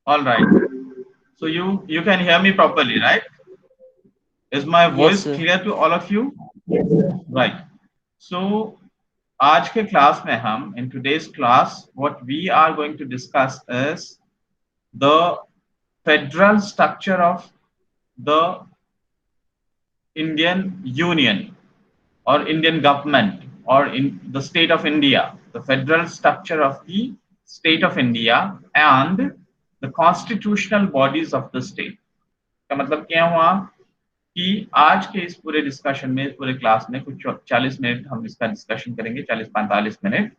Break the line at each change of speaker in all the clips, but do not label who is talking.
All right. So you can hear me properly, right? Is my
Yes,
voice
sir.
clear to all of you? Right. So आज के class में हम in today's class what we are going to discuss is the federal structure of the Indian Union or Indian government or in the state of India, the federal structure of the state of India and the constitutional bodies of the state. का मतलब क्या हुआ कि आज के इस पूरे discussion में, इस पूरे क्लास में कुछ 40 मिनट हम इसका डिस्कशन करेंगे, 40-45 मिनट।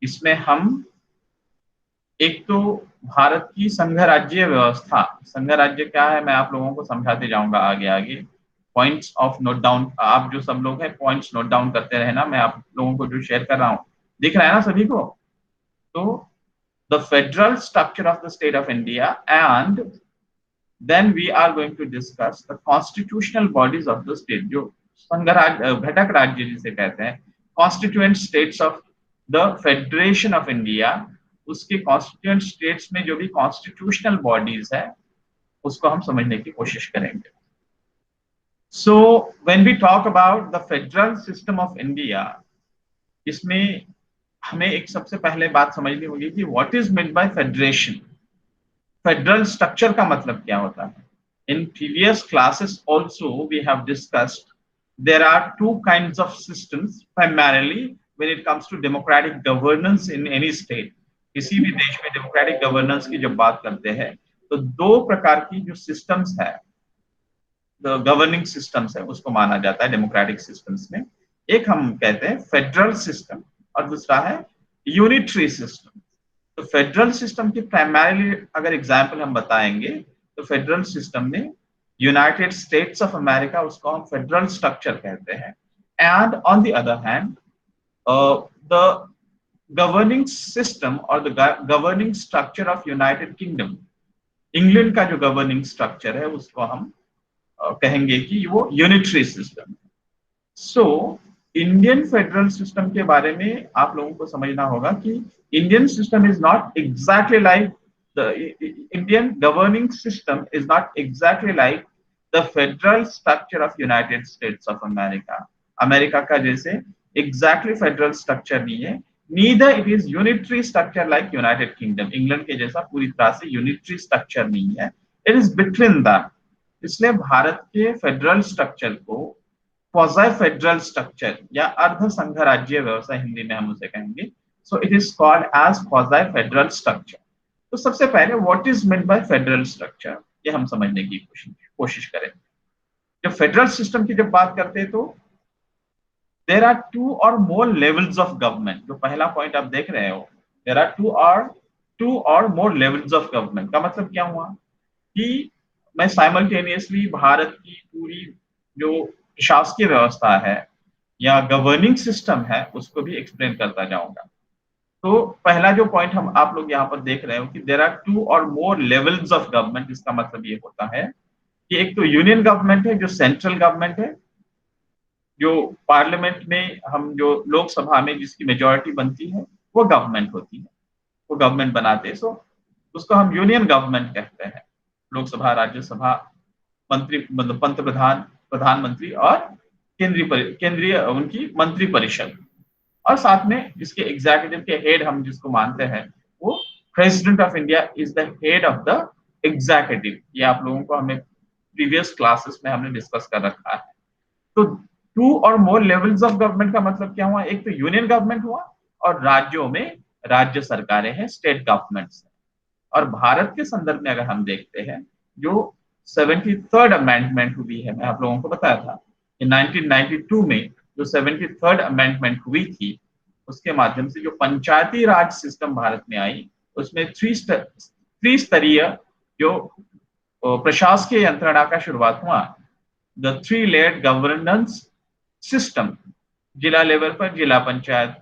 इसमें हम एक तो भारत की संघ राज्य व्यवस्था, संघ राज्य क्या है मैं आप लोगों को समझाते जाऊंगा आगे आगे। पॉइंट्स ऑफ नोट डाउन, आप जो सब लोग हैं पॉइंट्स नोट डाउन करते रहना, मैं आप लोगों को जो शेयर कर रहा हूँ दिख रहा है ना सभी को। तो the federal structure of the state of India and then we are going to discuss the constitutional bodies of the state, जो संघ राज्य घटक राज्य जिसे कहते हैं, constituent states of the federation of India, उसके कॉन्स्टिट्यूएंट स्टेट्स में जो भी कॉन्स्टिट्यूशनल बॉडीज है उसको हम समझने की कोशिश करेंगे। So when we talk about the federal system of India, इसमें हमें एक सबसे पहले बात समझनी होगी कि what is meant by federation. Federal structure का मतलब क्या होता है। In previous classes also we have discussed there are two kinds of systems primarily when it comes to democratic governance in any state. किसी भी देश में डेमोक्रेटिक गवर्नेंस की जब बात करते हैं तो दो प्रकार की जो सिस्टम्स है, गवर्निंग सिस्टम्स है, उसको माना जाता है डेमोक्रेटिक सिस्टम्स में। एक हम कहते हैं फेडरल सिस्टम और दूसरा है यूनिटरी सिस्टम। तो फेडरल सिस्टम की प्राइमरीली अगर एग्जांपल हम बताएंगे तो फेडरल सिस्टम में यूनाइटेड स्टेट्स ऑफ अमेरिका, उसको हम फेडरल स्ट्रक्चर कहते हैं। And on the other hand the governing system और the governing structure of United Kingdom, England का जो गवर्निंग स्ट्रक्चर है उसको हम कहेंगे कि वो unitary system. So Indian federal system के बारे में आप लोगों को समझना होगा कि Indian system is not exactly like the Indian governing system is not exactly like the federal structure of United States of America. America का जैसे एग्जैक्टली फेडरल स्ट्रक्चर नहीं है, neither it is unitary structure like United Kingdom. England के जैसा पूरी तरह से unitary structure नहीं है, इट इज बिटवीन दैट। इसलिए भारत के फेडरल स्ट्रक्चर को क्वाज़ी फेडरल स्ट्रक्चर या अर्ध संघ राज्य व्यवस्था हिंदी में हम उसे कहेंगे। So it is called as quasi federal structure. तो सबसे पहले what is meant by federal structure, ये हम समझने की कोशिश करेंगे। जब फेडरल सिस्टम की जब बात करते हैं तो there are to or more levels of government. जो पहला पॉइंट आप देख रहे हो, there are to or more levels of government. का मतलब क्या हुआ कि मैं साइमल्टेनियसली भारत की पूरी जो शासकीय व्यवस्था है या गवर्निंग सिस्टम है उसको भी एक्सप्लेन करता जाऊंगा। तो पहला जो पॉइंट हम आप लोग यहाँ पर देख रहे हो कि there are to or more levels of government. इसका मतलब ये होता है कि एक तो यूनियन गवर्नमेंट है जो सेंट्रल गवर्नमेंट है, जो पार्लियामेंट में हम जो लोकसभा में जिसकी मेजोरिटी बनती है वो गवर्नमेंट होती है, वो गवर्नमेंट बनाते हैं। सो उसको हम यूनियन गवर्नमेंट कहते हैं। लोकसभा, राज्यसभा, मंत्री मतलब पंत प्रधान, प्रधानमंत्री और केंद्रीय उनकी मंत्री परिषद, और साथ में इसके एग्जीक्यूटिव के हेड हम जिसको मानते हैं वो president of India is the head of the executive. ये आप लोगों को हमें प्रीवियस क्लासेस में हमने डिस्कस कर रखा है। तो to or more levels of government का मतलब क्या हुआ, एक तो यूनियन गवर्नमेंट हुआ और राज्यों में राज्य सरकारें हैं, स्टेट गवर्नमेंट्स। और भारत के संदर्भ में अगर हम देखते हैं जो 73rd अमेंडमेंट हुई है, मैं आप लोगों को बताया था कि 1992 में जो 73rd अमेंडमेंट हुई थी उसके माध्यम से जो पंचायती राज सिस्टम भारत में आई, उसमें त्रिस्तरीय जो प्रशासकीय यंत्रणा का शुरुआत हुआ। The three layered governance system, जिला लेवल पर जिला पंचायत,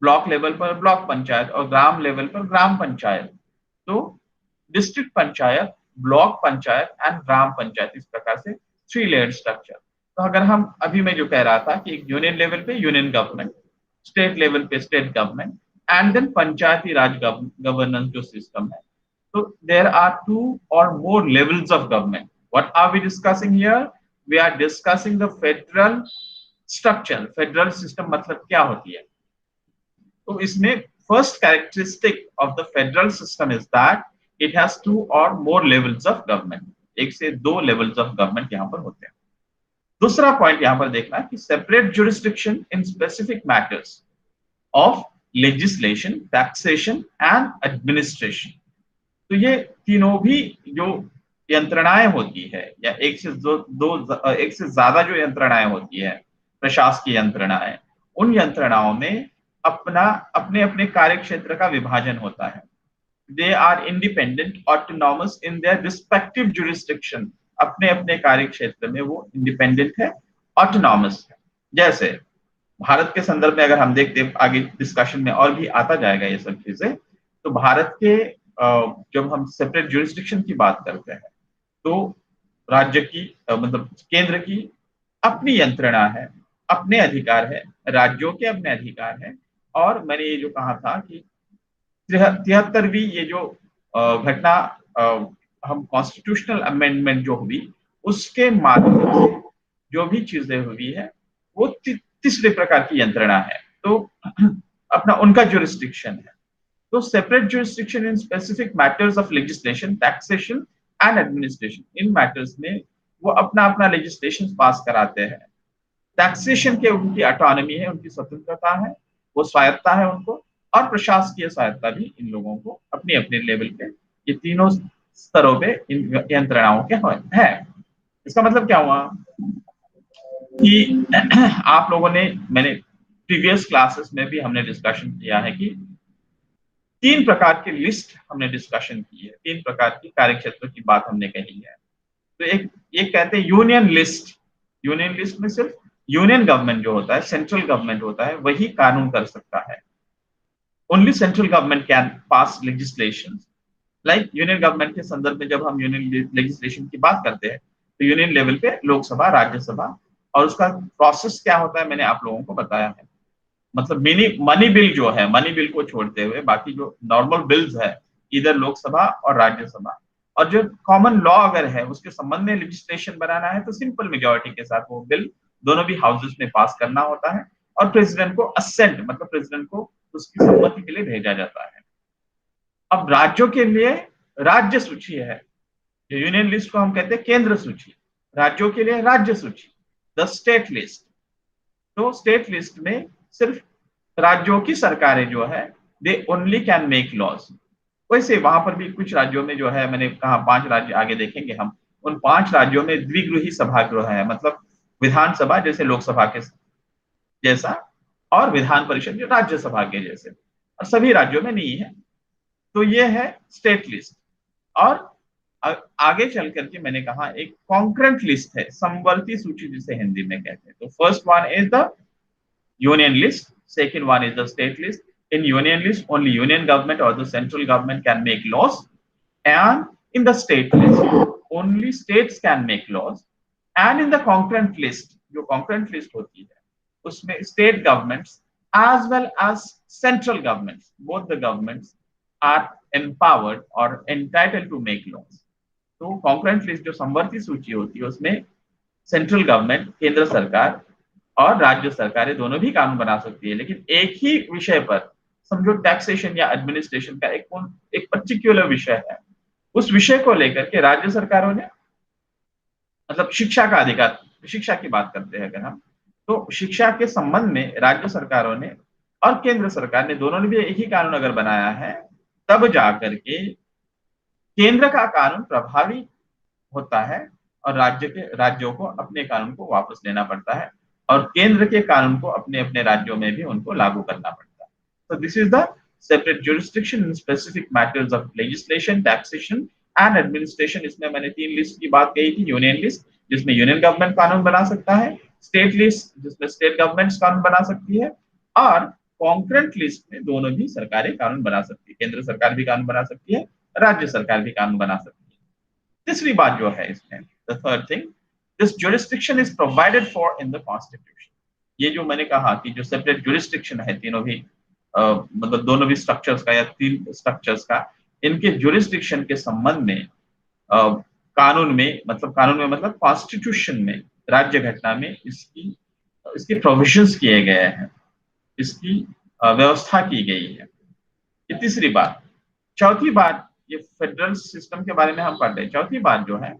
ब्लॉक लेवल पर ब्लॉक पंचायत और ग्राम लेवल पर ग्राम पंचायत। तो district panchayat, block panchayat and ग्राम पंचायत, इस प्रकार से थ्री लेयर स्ट्रक्चर। तो अगर हम अभी मैं जो कह रहा था कि एक यूनियन लेवल पे यूनियन गवर्नमेंट, स्टेट लेवल पे state government and then Panchayati Raj governance जो सिस्टम है, So there are two or more levels of government. What are we discussing here? We are discussing the federal structure. Federal system मतलब क्या होती है? तो इसमें first characteristic of the federal system is that it has two or more levels of government. एक से दो levels of government यहाँ पर होते हैं. दूसरा पॉइंट यहाँ पर देखना कि separate jurisdiction in specific matters of legislation, taxation and administration. तो ये तीनों भी जो यंत्रणाएं होती है या एक से ज्यादा जो यंत्रणाएं होती है, प्रशासकीय यंत्रणाएं, उन यंत्रणाओं में अपने अपने कार्य क्षेत्र का विभाजन होता है. They are independent autonomous in their respective jurisdiction. अपने अपने कार्य क्षेत्र में वो इंडिपेंडेंट है, ऑटोनॉमस है. जैसे भारत के संदर्भ में अगर हम देखते हैं, आगे डिस्कशन में और भी आता जाएगा ये सब चीजें, तो भारत के जब हम सेपरेट जुरिस्डिक्शन की बात करते हैं तो राज्य की मतलब केंद्र की अपनी यंत्रणा है, अपने अधिकार है, राज्यों के अपने अधिकार है. और मैंने ये जो कहा था कि 73वीं ये जो घटना हम कॉन्स्टिट्यूशनल अमेंडमेंट जो हुई उसके माध्यम से जो भी चीजें हुई है वो तीसरे प्रकार की यंत्रणा है. तो अपना उनका जुरिस्डिक्शन है. तो separate jurisdiction in specific matters of legislation, taxation and administration. In matters में वो अपना अपना लेजिस्लेशन पास कराते हैं. टैक्सेशन के उनकी ऑटोनॉमी है, उनकी स्वतंत्रता है, वो स्वायत्ता है उनको. और प्रशासकीय स्वायत्ता भी इन लोगों को अपने अपने लेवल पे, ये तीनों स्तरों पे इन यंत्रणाओं के है. इसका मतलब क्या हुआ कि आप लोगों ने, मैंने प्रीवियस क्लासेस में भी हमने डिस्कशन किया है कि तीन प्रकार की लिस्ट हमने डिस्कशन की है, तीन प्रकार की कार्यक्षेत्र की बात हमने कही है. तो एक कहते हैं यूनियन लिस्ट. यूनियन लिस्ट में सिर्फ यूनियन गवर्नमेंट जो होता है, सेंट्रल गवर्नमेंट होता है, वही कानून कर सकता है. Only central government can pass legislation. Like union government के संदर्भ में जब हम यूनियन लेजिस्लेशन की बात करते हैं तो यूनियन लेवल पे लोकसभा, राज्यसभा, और उसका प्रोसेस क्या होता है मैंने आप लोगों को बताया है. मतलब मनी बिल जो है, मनी बिल को छोड़ते हुए बाकी जो नॉर्मल बिल्स है इधर लोकसभा और राज्यसभा. और जो कॉमन लॉ अगर है उसके संबंध में लेजिस्लेशन बनाना है तो सिंपल मेजॉरिटी के साथ वो बिल दोनों भी हाउसेस में पास करना होता है और प्रेसिडेंट को असेंट मतलब प्रेसिडेंट को उसकी सम्मति के लिए भेजा जाता है. अब राज्यों के लिए राज्य सूची है. यूनियन लिस्ट को हम कहते हैं केंद्र सूची. राज्यों के लिए राज्य सूची, द स्टेट लिस्ट. तो स्टेट लिस्ट में सिर्फ राज्यों की सरकारें जो है they only can make laws. वैसे वहां पर भी कुछ राज्यों में जो है, मैंने कहा 5 राज्य आगे देखेंगे हम, उन 5 राज्यों में द्विगृही सभागृह है, मतलब विधानसभा जैसे लोकसभा के जैसा और विधान परिषद जो राज्यसभा के जैसे, और सभी राज्यों में नहीं है. तो ये है स्टेट लिस्ट. और आगे चल करके मैंने कहा एक कॉन्करेंट लिस्ट है, समवर्ती सूची जिसे हिंदी में कहते हैं. तो first one is the union list, second one is the state list. In union list, only union government or the central government can make laws, and in the state list, only states can make laws, and in the concurrent list, जो concurrent list होती है, उसमें state governments as well as central governments, both the governments are empowered or entitled to make laws. तो concurrent list जो समवर्ती सूची होती है उसमें सेंट्रल गवर्नमेंट, केंद्र सरकार और राज्य सरकारें दोनों भी कानून बना सकती है. लेकिन एक ही विषय पर, समझो टैक्सेशन या एडमिनिस्ट्रेशन का एक पर्टिकुलर विषय है, उस विषय को लेकर के राज्य सरकारों ने, मतलब शिक्षा का अधिकार, शिक्षा की बात करते हैं अगर हम, तो शिक्षा के संबंध में राज्य सरकारों ने और केंद्र सरकार ने दोनों ने भी एक ही कानून अगर बनाया है, तब जाकर के केंद्र का कानून प्रभावी होता है और राज्यों को अपने कानून को वापस लेना पड़ता है और केंद्र के कानून को अपने अपने राज्यों में भी उनको लागू करना पड़ता है. So this is the separate jurisdiction in specific matters of legislation, taxation and administration. इसमें मैंने 3 लिस्ट की बात कही थी. यूनियन लिस्ट जिसमें यूनियन गवर्नमेंट कानून बना सकता है, स्टेट लिस्ट जिसमें स्टेट गवर्नमेंट्स कानून बना सकती है, और कॉन्करेंट लिस्ट में दोनों भी सरकारें कानून बना सकती है. केंद्र सरकार भी कानून बना सकती है, राज्य सरकार भी कानून बना सकती है. तीसरी बात जो है इसमें, the third thing, this jurisdiction is provided for in the constitution. ये जो मैंने कहा कि जो सेपरेट jurisdiction है तीनों भी मतलब दोनों भी स्ट्रक्चर्स का या 3 स्ट्रक्चर्स का, इनके जुरिस्डिक्शन के संबंध में कानून में मतलब कॉन्स्टिट्यूशन में, राज्य घटना में इसकी इसके प्रोविजंस किए गए हैं, इसकी व्यवस्था की गई है। ये तीसरी बात। चौथी बात, ये फेडरल सिस्टम के बारे में हम पढ़ रहे हैं। चौथी बात जो है,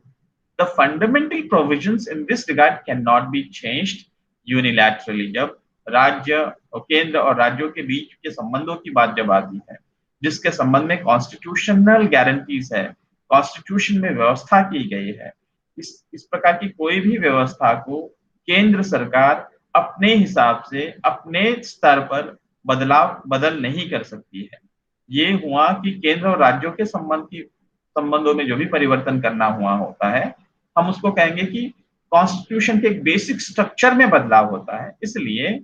the fundamental provisions in this regard can not be changed unilaterally. जब राज्य और केंद्र और राज्यों के बीच के संबंधों की बात जब आती है, जिसके संबंध में कॉन्स्टिट्यूशनल गारंटीज है, कॉन्स्टिट्यूशन में व्यवस्था की गई है, इस प्रकार की कोई भी व्यवस्था को केंद्र सरकार अपने हिसाब से अपने स्तर पर बदल नहीं कर सकती है। ये हुआ कि केंद्र और राज्यों के संबंधों में जो भी परिवर्तन करना हुआ होता है, हम उसको कहेंगे कि कॉन्स्टिट्यूशन के एक बेसिक स्ट्रक्चर में बदलाव होता है। इसलिए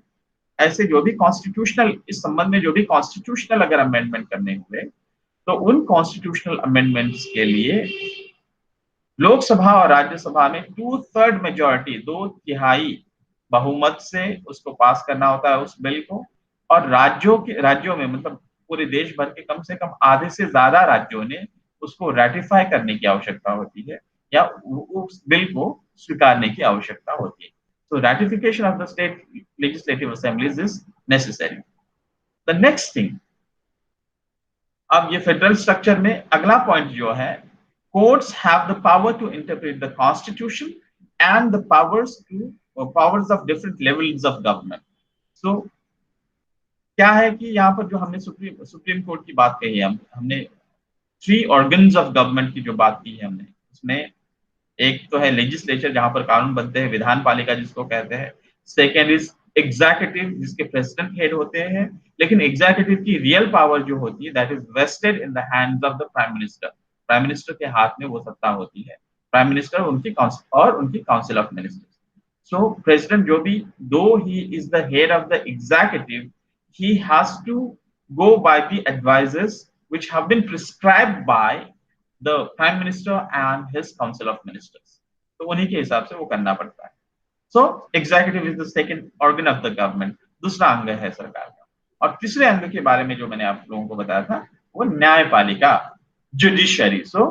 ऐसे जो भी कॉन्स्टिट्यूशनल, इस संबंध में जो भी कॉन्स्टिट्यूशनल अगर अमेंडमेंट करने हुए, तो उन कॉन्स्टिट्यूशनल अमेंडमेंट्स के लिए लोकसभा और राज्यसभा में 2/3 मेजोरिटी, 2/3 बहुमत से उसको पास करना होता है उस बिल को। और राज्यों में मतलब पूरे देश भर के कम से कम आधे से ज्यादा राज्यों ने उसको रेटिफाई करने की आवश्यकता होती है, या उस बिल को स्वीकारने की आवश्यकता होती है। तो ratification of the state legislative assemblies is necessary. The next thing, अब ये फेडरल स्ट्रक्चर में अगला पॉइंट जो है, courts have the power to interpret the constitution and the powers of different levels of government. So क्या है कि यहाँ पर जो हमने सुप्रीम कोर्ट की बात कही है, हमने 3 ऑर्गन्स ऑफ गवर्नमेंट की जो बात की है हमने, उसमें एक तो है लेजिस्लेचर जहां पर कानून बनते हैं, विधान पालिका जिसको कहते हैं। सेकेंड इज एग्जीक्यूटिव, जिसके प्रेसिडेंट हेड होते हैं, लेकिन एग्जीक्यूटिव की रियल पावर जो होती है that is vested in the hands of the prime minister. Prime minister के हाथ में वो सत्ता होती है, प्राइम मिनिस्टर उनकी council of ministers. So president जो भी, though he is the head of the executive, he has to go by the advices which have been prescribed by the prime minister and his council of ministers. तो उन्हीं के हिसाब से वो करना पड़ता है। So executive is the second organ of the government, दूसरा अंग है सरकार का। और तीसरे अंग के बारे में जो मैंने आप लोगों को बताया था, वो न्यायपालिका, जुडिशरी। सो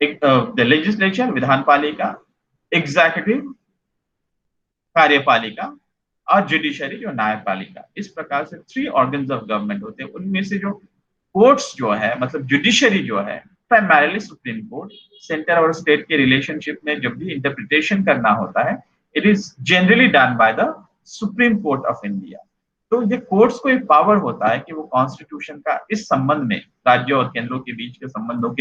द लेजिस्लेचर विधान पालिका, एग्जीक्यूटिव कार्यपालिका, और जुडिशरी जो न्यायपालिका। इस प्रकार से 3 ऑर्गन्स ऑफ गवर्नमेंट होते हैं। उनमें से जो कोर्ट्स जो है, मतलब जुडिशरी जो है, प्राइमरीली सुप्रीम कोर्ट, सेंटर और स्टेट के रिलेशनशिप में जब भी इंटरप्रिटेशन करना होता है, it is generally done by the supreme court of India. तो ये कोर्ट्स को एक पावर होता है कि वो कॉन्स्टिट्यूशन का इस संबंध में, राज्यों और केंद्रों के बीच के संबंधों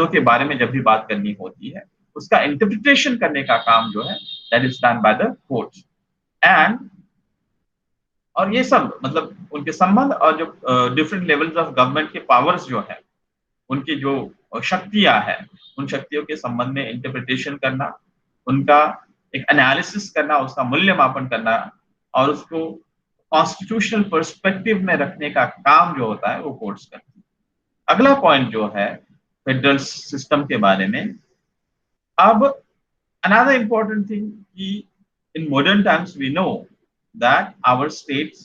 के बारे में जब भी बात करनी होती है, उसका इंटरप्रिटेशन करने का काम जो है that is done by the courts. And और ये सब मतलब उनके संबंध और जो डिफरेंट लेवल्स ऑफ गवर्नमेंट के पावर्स जो है, उनकी जो शक्तियां हैं, उन शक्तियों के संबंध में इंटरप्रिटेशन करना, उनका एक एनालिसिस करना, उसका मूल्यमापन करना, और उसको कॉन्स्टिट्यूशनल पर्सपेक्टिव में रखने का काम जो होता है वो कोर्ट्स करती है। अगला पॉइंट जो है फेडरल सिस्टम के बारे में, अब another important thing, in modern times we know that our states,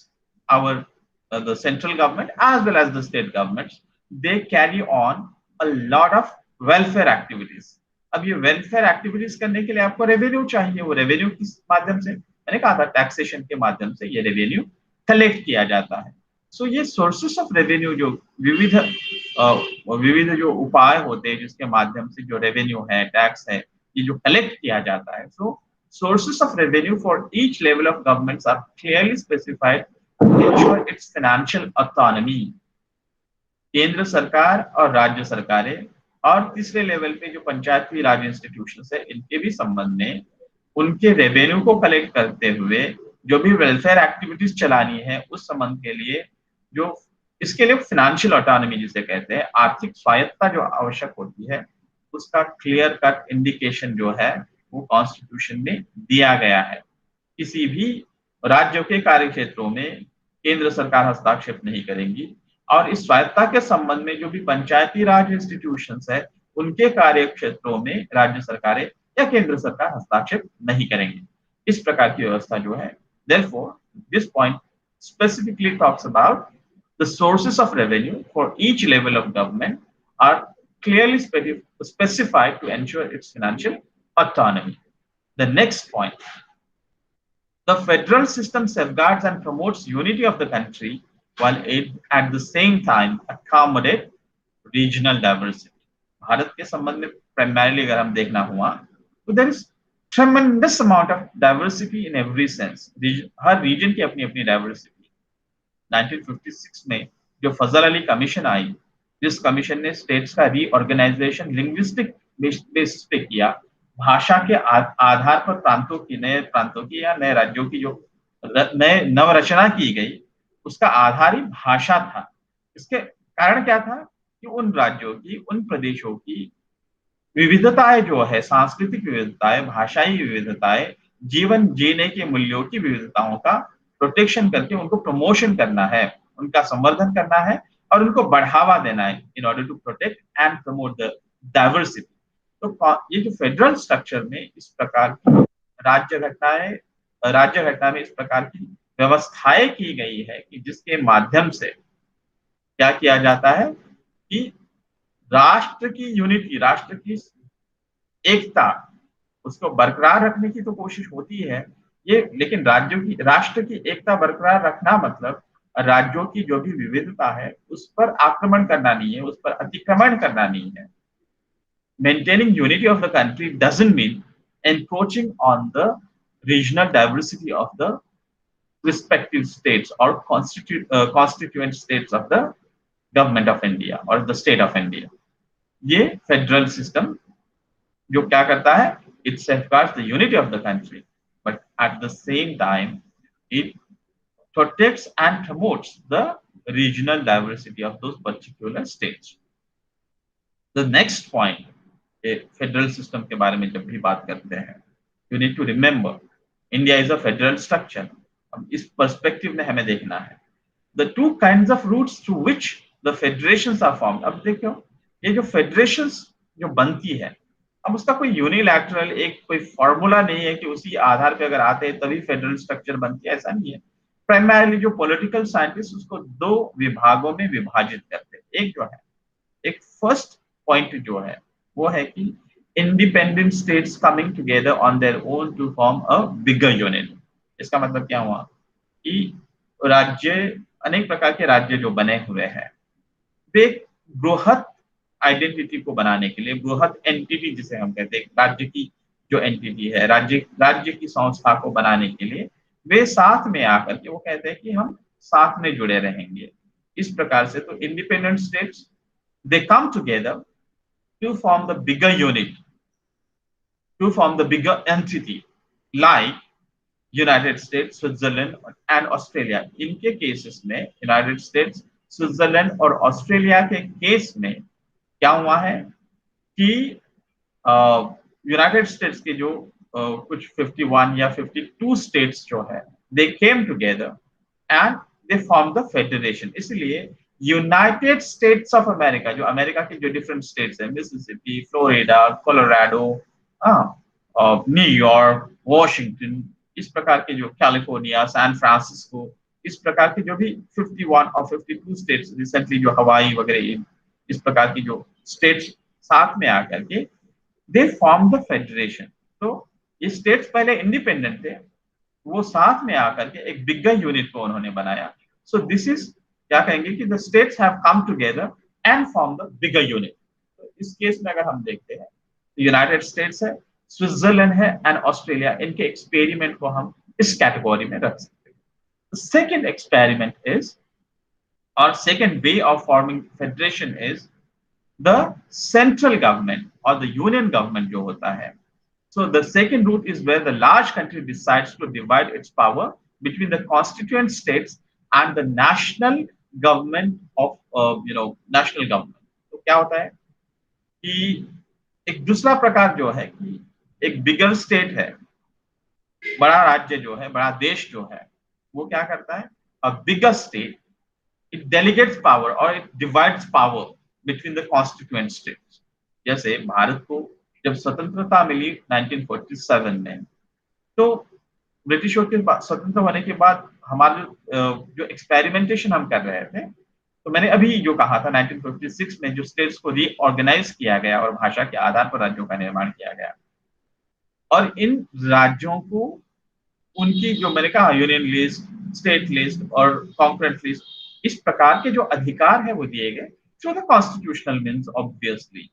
the central government as well as the state governments, they carry on a lot of welfare activities. अब ये welfare activities करने के लिए आपको रेवेन्यू चाहिए। वो revenue किस माध्यम से, मैंने कहा था टैक्सेशन के माध्यम से ये रेवेन्यू कलेक्ट किया जाता है। सो ये सोर्सेस ऑफ रेवेन्यू जो विविध जो उपाय होते हैं जिसके माध्यम से जो रेवेन्यू है, टैक्स है, ये जो कलेक्ट किया जाता है, सो sources of revenue for each level of governments are clearly specified to ensure its financial autonomy. केंद्र सरकार और राज्य सरकारें और तीसरे लेवल पे जो पंचायती राज इंस्टीट्यूशंस है, इनके भी संबंध में उनके रेवेन्यू को कलेक्ट करते हुए जो भी वेलफेयर एक्टिविटीज चलानी है, उस संबंध के लिए जो इसके लिए फाइनेंशियल ऑटोनॉमी जिसे कहते हैं, आर्थिक स्वायत्तता जो आवश्यक होती है, उसका क्लियर कट इंडिकेशन जो है वो कॉन्स्टिट्यूशन में दिया गया है। किसी भी राज्यों के कार्य क्षेत्रों में केंद्र सरकार हस्तक्षेप नहीं करेंगी, और इस स्वायत्तता के संबंध में जो भी पंचायती राज इंस्टीट्यूशंस है, उनके कार्य क्षेत्रों में राज्य सरकारें या केंद्र सरकार हस्तक्षेप नहीं करेंगे। इस प्रकार की व्यवस्था जो है, therefore this point specifically talks about The sources of revenue for each level of government are clearly specified to ensure its financial autonomy. The next point, the federal system safeguards and promotes unity of the country while it at the same time accommodate regional diversity. Bharat के संबंध में primarily अगर हम देखना हुआ तो there is tremendous amount of diversity in every sense. Her region की अपनी अपनी diversity. 1956 में जो फजल अली कमीशन आई, जिस कमीशन ने स्टेट्स का रीऑर्गेनाइजेशन लिंग्विस्टिक बेसिस पे किया, भाषा के आधार पर प्रांतों की, नए प्रांतों की या नए राज्यों की जो नए नवरचना की गई, उसका आधार ही भाषा था। इसके कारण क्या था कि उन राज्यों की, उन प्रदेशों की विविधताएं जो है, सांस्कृतिक विविधताएं, भाषाई विविधताएं, जीवन जीने के मूल्यों की विविधताओं का प्रोटेक्शन करके उनको प्रमोशन करना है, उनका संवर्धन करना है और उनको बढ़ावा देना है in order to protect and promote the diversity. तो ये जो फेडरल स्ट्रक्चर में इस प्रकार की राज्य घटना में इस प्रकार की व्यवस्थाएं की गई है कि जिसके माध्यम से क्या किया जाता है कि राष्ट्र की यूनिटी, राष्ट्र की एकता, उसको बरकरार रखने की तो कोशिश होती है ये, लेकिन राष्ट्र की एकता बरकरार रखना मतलब राज्यों की जो भी विविधता है उस पर आक्रमण करना नहीं है, उस पर अतिक्रमण करना नहीं है। Maintaining unity of the country doesn't mean encroaching on the regional diversity of the respective states or constituent states of the government of India or the state of India. ये फेडरल सिस्टम जो क्या करता है, it safeguards the unity of the country, but at the same time it protects and promotes the regional diversity of those particular states. The next point, federal system के बारे में जब भी बात करते हैं, you need to remember India is a federal structure. अब इस पर्सपेक्टिव में हमें देखना है the two kinds of routes through which the federations are formed. अब देखो ये जो फेडरेशंस जो बनती है, अब उसका कोई यूनिलैटरल एक कोई फॉर्मूला नहीं है कि उसी आधार पे अगर आते हैं तभी फेडरल स्ट्रक्चर बनती है, ऐसा नहीं है। प्राइमरली जो पॉलिटिकल साइंटिस्ट उसको दो विभागों में विभाजित करते हैं। एक जो है, एक फर्स्ट पॉइंट जो है वो है कि independent states coming together on their own to form a bigger unit. इसका मतलब क्या हुआ कि राज्य, अनेक प्रकार के राज्य जो बने हुए हैं, वे बृहत आइडेंटिटी को बनाने के लिए, बृहत एंटिटी जिसे हम कहते हैं, राज्य की जो एंटिटी है, राज्य की संस्था को बनाने के लिए वे साथ में आकर के वो कहते हैं कि हम साथ में जुड़े रहेंगे। इस प्रकार से तो independent states they come together to form the bigger unit, to form the bigger entity like United States, Switzerland and Australia. इनके केसेस में यूनाइटेड स्टेट्स, स्विट्जरलैंड और ऑस्ट्रेलिया के केस में क्या हुआ है कि यूनाइटेड स्टेट्स के जो कुछ 51 या 52 स्टेट्स जो है, they came together and they form the federation. इसलिए यूनाइटेड स्टेट्स ऑफ अमेरिका, जो अमेरिका के जो डिफरेंट स्टेट्स हैं, Mississippi, Florida, Colorado, New York, Washington, इस प्रकार के जो कैलिफोर्निया, सैन फ्रांसिस्को, इस प्रकार के जो भी 51 और 52 स्टेट्स, रिसेंटली जो हवाई वगैरह, इस प्रकार की जो स्टेट्स साथ में आकर के दे फॉर्म द फेडरेशन। तो ये स्टेट्स पहले इंडिपेंडेंट थे, वो साथ में आकर के एक बिगर यूनिट को उन्होंने बनाया। सो दिस इज क्या कहेंगे कि the states have come together and form the bigger unit. तो इस केस में अगर हम देखते हैं तो यूनाइटेड स्टेट्स है, स्विट्जरलैंड है एंड ऑस्ट्रेलिया, इनके एक्सपेरिमेंट को हम इस कैटेगरी में रख सकते हैं। सेकेंड एक्सपेरिमेंट इज, और second way of forming federation is the central government और द यूनियन गवर्नमेंट जो होता है। So the second route is where the large country decides to divide its power between the constituent states and the national government of national government. तो क्या होता है कि एक दूसरा प्रकार जो है कि एक बिगर स्टेट है, बड़ा राज्य जो है, बड़ा देश जो है, वो क्या करता है, अ बिगर स्टेट इट डेलीगेट्स पावर और it divides power between the constituent states. जैसे भारत को जब स्वतंत्रता मिली 1947 में, तो ब्रिटिशों के स्वतंत्र होने के बाद हमारे जो एक्सपेरिमेंटेशन हम कर रहे थे तो मैंने अभी जो कहा था 1956 में जो स्टेट्स को रीऑर्गेनाइज किया गया और भाषा के आधार पर राज्यों का निर्माण किया गया, और इन राज्यों को उनकी जो मैंने कहा यूनियन लिस्ट, स्टेट लिस्ट और कॉन्करेंट लिस्ट, इस प्रकार के जो अधिकार है वो दिए गए through the constitutional means obviously.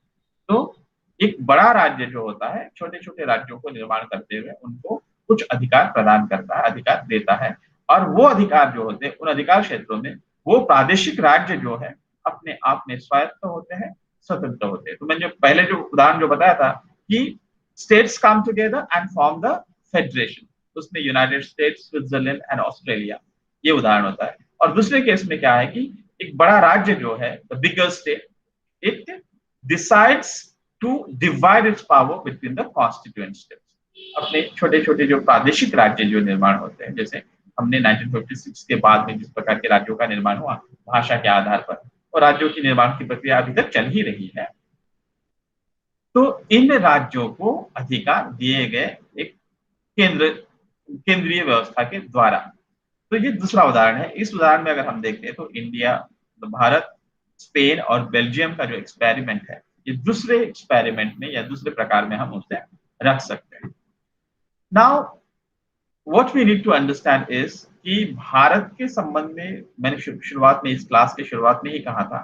तो एक बड़ा राज्य जो होता है छोटे छोटे राज्यों को निर्माण करते हुए उनको कुछ अधिकार प्रदान करता है, अधिकार देता है, और वो अधिकार जो होते हैं उन अधिकार क्षेत्रों में वो प्रादेशिक राज्य जो है अपने आप में स्वायत्त होते हैं, स्वतंत्र होते हैं। तो मैंने जो पहले जो उदाहरण जो बताया था कि states come together and form the federation, उसमें United States, Switzerland and Australia, ये उदाहरण होता है। और दूसरे केस में क्या है कि एक बड़ा राज्य जो है the bigger state, it decides to divide its power between the constituent states. अपने छोटे छोटे जो प्रादेशिक राज्य जो निर्माण होते हैं, जैसे हमने 1956 के बाद में जिस प्रकार के राज्यों का निर्माण हुआ भाषा के आधार पर, और राज्यों की निर्माण की प्रक्रिया अभी तक चल ही रही है, तो इन राज्यों को अधिकार दिए गए एक केंद्रीय व्यवस्था के द्वारा। तो ये दूसरा उदाहरण है। इस उदाहरण में अगर हम देखते हैं तो इंडिया, तो भारत, स्पेन और बेल्जियम का जो एक्सपेरिमेंट है, ये दूसरे एक्सपेरिमेंट में या दूसरे प्रकार में हम उसे रख सकते हैं। Now what we need to understand is कि भारत के संबंध में मैंने शुरुआत में इस क्लास के शुरुआत में ही कहा था,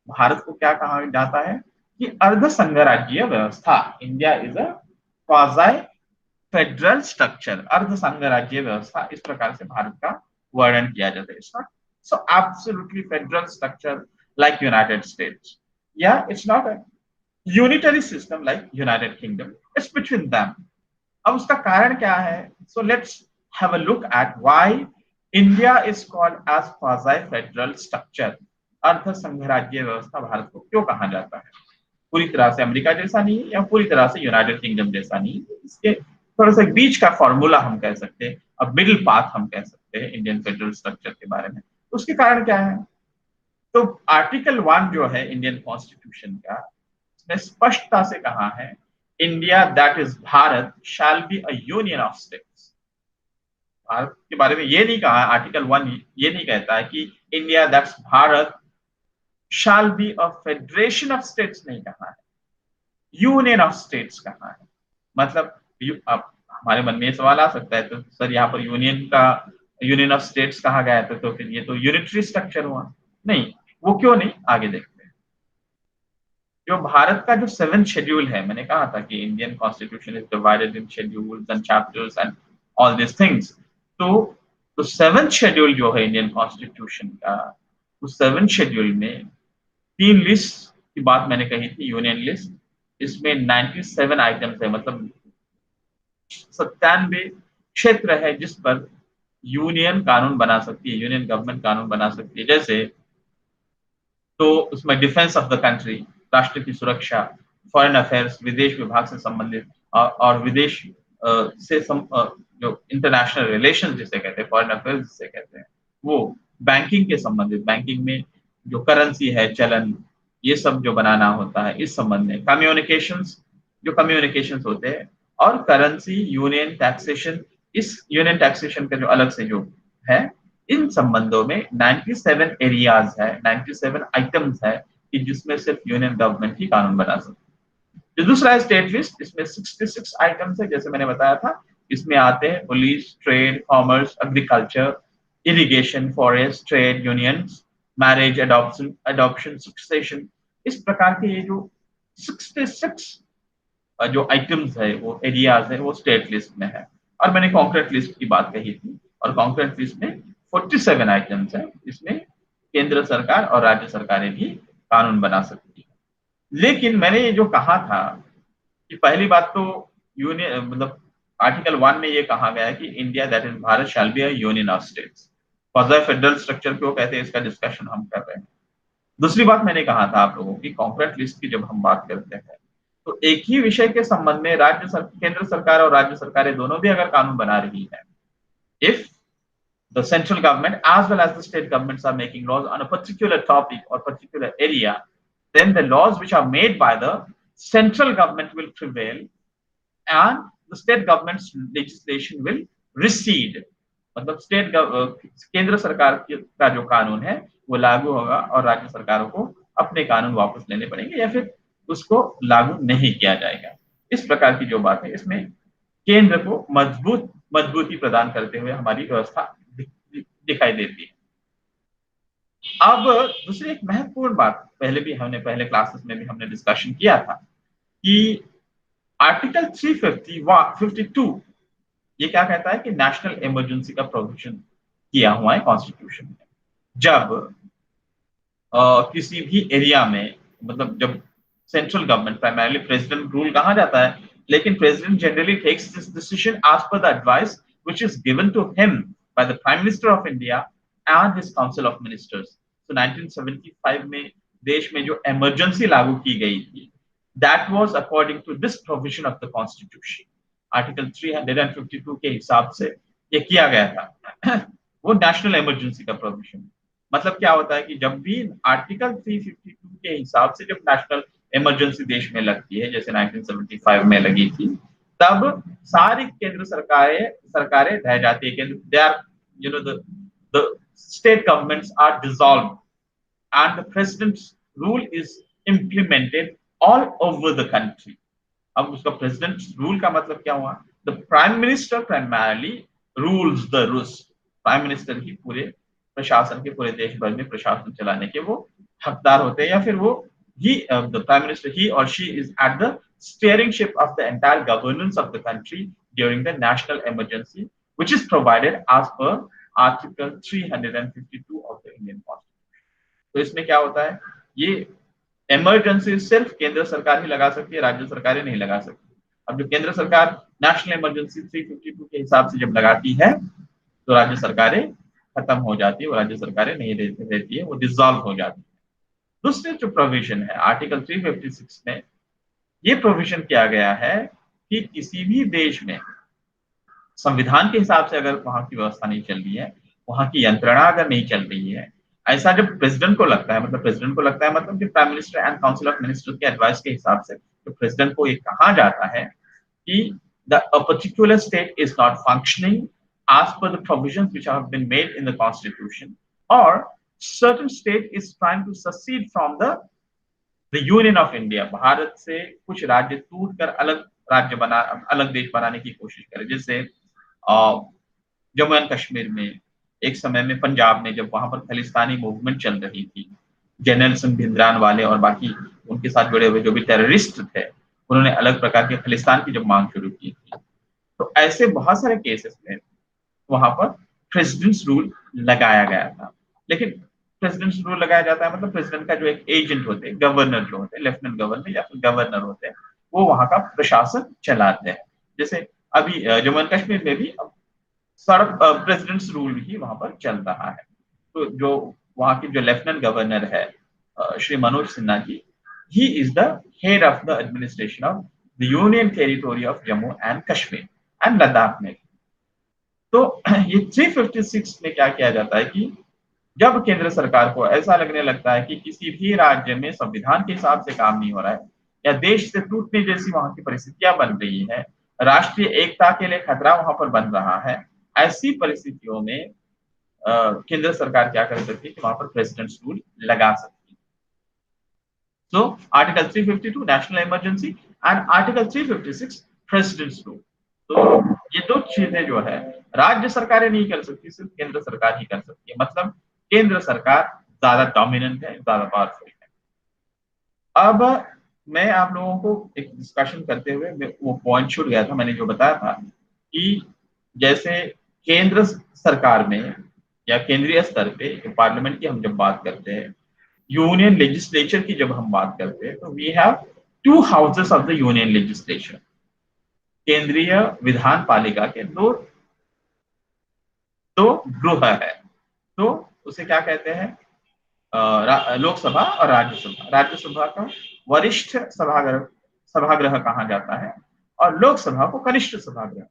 भारत को क्या कहा जाता है कि अर्ध संघराज्यीय व्यवस्था। India is a quasi federal structure, अर्ध संघराज्यीय व्यवस्था, इस प्रकार से भारत का वर्णन किया जाता है। It's not so absolutely federal structure like United States, या it's not a unitary system like United Kingdom, it's between them. अब उसका कारण क्या है? So let's have a look at why India is called as quasi federal structure. अर्ध संघराज्यीय व्यवस्था भारत को क्यों कहा जाता है? पूरी तरह से अमेरिका जैसा नहीं है या पूरी तरह से यूनाइटेड किंगडम जैसा नहीं है, इसके थोड़ा सा बीच का फॉर्मूला हम कह सकते हैं, अब मिडिल पाथ हम कह सकते हैं इंडियन फेडरल स्ट्रक्चर के बारे में। उसके कारण क्या है? तो आर्टिकल 1 जो है इंडियन कॉन्स्टिट्यूशन का, उसने स्पष्टता से कहा है India that is Bharat shall be a union of states. Bharat के बारे में ये नहीं कहा, आर्टिकल 1 ये नहीं कहता है कि India that's Bharat shall be a federation of states, नहीं कहा है, यूनियन ऑफ स्टेट्स कहा है। मतलब अब हमारे मन में ये सवाल आ सकता है, तो सर यहाँ पर यूनियन ऑफ स्टेट्स कहा गया था, तो फिर ये तो यूनिटरी स्ट्रक्चर हुआ। नहीं, वो क्यों नहीं, आगे देखते हैं। जो भारत का जो 7th शेड्यूल है, मैंने कहा था कि Indian constitution is divided in schedules and chapters and all this things. तो 7th शेड्यूल जो है इंडियन कॉन्स्टिट्यूशन का, उस 7th शेड्यूल में 3 लिस्ट की बात मैंने कही थी, यूनियन लिस्ट, इसमें 97 आइटम्स है, मतलब 97 क्षेत्र है जिस पर यूनियन कानून बना सकती है, यूनियन गवर्नमेंट कानून बना सकती है। जैसे तो उसमें डिफेंस ऑफ द कंट्री, राष्ट्र की सुरक्षा, फॉरेन अफेयर्स, विदेश विभाग से संबंधित, और विदेश जो इंटरनेशनल रिलेशन जिसे कहते हैं, फॉरेन अफेयर्स जिसे कहते हैं, वो बैंकिंग के संबंधित, बैंकिंग में जो करेंसी है, चलन, ये सब जो बनाना होता है इस संबंध में, कम्युनिकेशंस होते हैं, और करेंसी, यूनियन टैक्सेशन, इस यूनियन टैक्सेशन का जो अलग से जो है, इन संबंधों में 97 एरियाज है, 97 आइटम्स है कि जिसमें सिर्फ यूनियन गवर्नमेंट ही कानून बना सकती है। जो दूसरा है स्टेट लिस्ट, इसमें 66 आइटम्स है, जैसे मैंने बताया था। इसमें आते हैं police, trade, commerce, agriculture, irrigation, forest, trade unions, marriage, adoption, succession, इस प्रकार के ये जो 66 जो आइटम्स है, वो एरियाज है, वो स्टेट लिस्ट में है। और मैंने कॉन्क्रीट लिस्ट की बात कही थी, और कॉन्क्रीट लिस्ट में 47 आइटम्स है, इसमें केंद्र सरकार और राज्य सरकारें भी कानून बना सकती है। लेकिन मैंने ये जो कहा था कि पहली बात तो यूनियन, मतलब आर्टिकल 1 में ये कहा गया है कि India that is Bharat shall be a union of states. Quasi federal structure क्यों कहते हैं, इसका डिस्कशन हम कर रहे हैं। दूसरी बात मैंने कहा था आप लोगों की, कॉन्क्रीट लिस्ट की जब हम बात करते हैं तो एक ही विषय के संबंध में केंद्र सरकार और राज्य सरकारें दोनों भी अगर कानून बना रही है, if the central government as well as the state governments are making laws on a particular topic or particular area, then the laws which are made by the central government will prevail and the state government's legislation will recede. मतलब केंद्र सरकार का जो कानून है वो लागू होगा और राज्य सरकारों को अपने कानून वापस लेने पड़ेंगे या फिर उसको लागू नहीं किया जाएगा। इस प्रकार की जो बात है इसमें केंद्र को मजबूती प्रदान करते हुए हमारी व्यवस्था दिखाई देती है। अब दूसरी एक महत्वपूर्ण बात, पहले क्लासेस में भी हमने डिस्कशन किया था कि आर्टिकल 352 ये क्या कहता है कि नेशनल इमरजेंसी का प्रोविजन किया हुआ है कॉन्स्टिट्यूशन में। जब किसी भी एरिया में, मतलब जब central government, primarily president rule कहा जाता है, लेकिन president generally takes this decision as per the advice which is given to him by the prime minister of India and his council of ministers. तो 1975 में देश में जो इमरजेंसी लागू की गई थी, that was according to this provision of the constitution. Article 352 के हिसाब से ये किया गया था। वो नेशनल इमरजेंसी का प्रोविजन। मतलब क्या होता है कि जब भी आर्टिकल 352 के हिसाब से जब नेशनल इमरजेंसी देश में लगती है, जैसे 1975 में लगी थी, तब सारी केंद्र सरकारें सरकारें रह जाती है। They are the state governments are dissolve and the president's rule is implemented all over the country. अब उसका प्रेसिडेंट रूल का मतलब क्या हुआ? The prime minister primarily rules the rules. Prime minister ही पूरे प्रशासन के, पूरे देश भर में प्रशासन चलाने के वो हकदार होते हैं, या फिर वो ही द प्राइम मिनिस्टर ही और she is at the steering ship of the entire governance of the country during the national emergency which is provided as per article 352 of the Indian constitution. तो इसमें क्या होता है, ये इमरजेंसी सिर्फ केंद्र सरकार ही लगा सकती है, राज्य सरकारें नहीं लगा सकती। अब जो केंद्र सरकार नेशनल इमरजेंसी 352 के हिसाब से जब लगाती है तो राज्य सरकारें खत्म हो जाती है, वो राज्य सरकारें नहीं रहती है, वो डिसॉल्व हो जाती है। दूसरे जो प्रोविजन है आर्टिकल 356 में, ये प्रोविजन किया गया है कि किसी भी देश में संविधान के हिसाब से अगर वहां की व्यवस्था नहीं चल रही है, वहां की यंत्रणा अगर नहीं चल रही है, ऐसा जब प्रेसिडेंट को लगता है, मतलब प्रेसिडेंट को लगता है मतलब कि prime minister and council of ministers के एडवाइस के हिसाब से तो प्रेसिडेंट को ये कहा जाता है कि a particular state is not functioning as per the provisions which have been made in the constitution, or certain state is trying to secede from the union of India। Bharat से कुछ राज्य टूट कर अलग देश बनाने की कोशिश करे। जैसे जम्मू एंड कश्मीर में एक समय में, पंजाब में जब वहां पर खालिस्तानी मूवमेंट चल रही थी, जनरल सिंह भिंद्रान वाले और बाकी उनके साथ जुड़े हुए जो भी टेररिस्ट थे, उन्होंने अलग प्रकार के खालिस्तान की जब मांग शुरू की थी, तो ऐसे बहुत सारे केसेस में वहां पर प्रेसिडेंट्स रूल लगाया गया था। लेकिन प्रेसिडेंट्स रूल लगाया जाता है मतलब प्रेसिडेंट का जो एक एजेंट होते हैं, गवर्नर जो होते हैं, लेफ्टिनेंट गवर्नर या फिर गवर्नर होते हैं, वो वहां का प्रशासन चलाते हैं। जैसे अभी जम्मू एंड कश्मीर में भी सड़क प्रेसिडेंट्स रूल ही वहां पर चल रहा है। तो जो वहां के जो लेफ्टिनेंट गवर्नर है Shri Manoj Sinha ji, he is the head of the administration of the union territory of Jammu and Kashmir and Ladakh में। तो ये 356 में क्या किया जाता है कि जब केंद्र सरकार को ऐसा लगने लगता है कि किसी भी राज्य में संविधान के हिसाब से काम नहीं हो रहा है, या देश से टूटने जैसी वहां की परिस्थितियां बन रही है, राष्ट्रीय एकता के लिए खतरा वहां पर बन रहा है, ऐसी परिस्थितियों में केंद्र सरकार क्या कर सकती है कि वहां पर प्रेसिडेंट्स रूल लगा सकती है। So article 352 national emergency and article 356 presidents rule. तो ये दो चीजें जो है राज्य सरकारें नहीं कर सकती, सिर्फ केंद्र सरकार ही कर सकती है। मतलब केंद्र सरकार ज्यादा डोमिनेंट है, ज्यादा पावरफुल है। अब मैं आप लोगों को एक डिस्कशन करते हुए वो पॉइंट छूट गया था, मैंने जो बताया था कि जैसे केंद्र सरकार में या केंद्रीय स्तर पे पार्लियामेंट की हम जब बात करते हैं, यूनियन लेजिस्लेचर की जब हम बात करते हैं, तो we have two houses of the union legislature. केंद्रीय विधान पालिका के दो गृह है। तो उसे क्या कहते हैं, लोकसभा और राज्यसभा। राज्यसभा का वरिष्ठ सभागृह कहा जाता है और लोकसभा को कनिष्ठ सभागृह।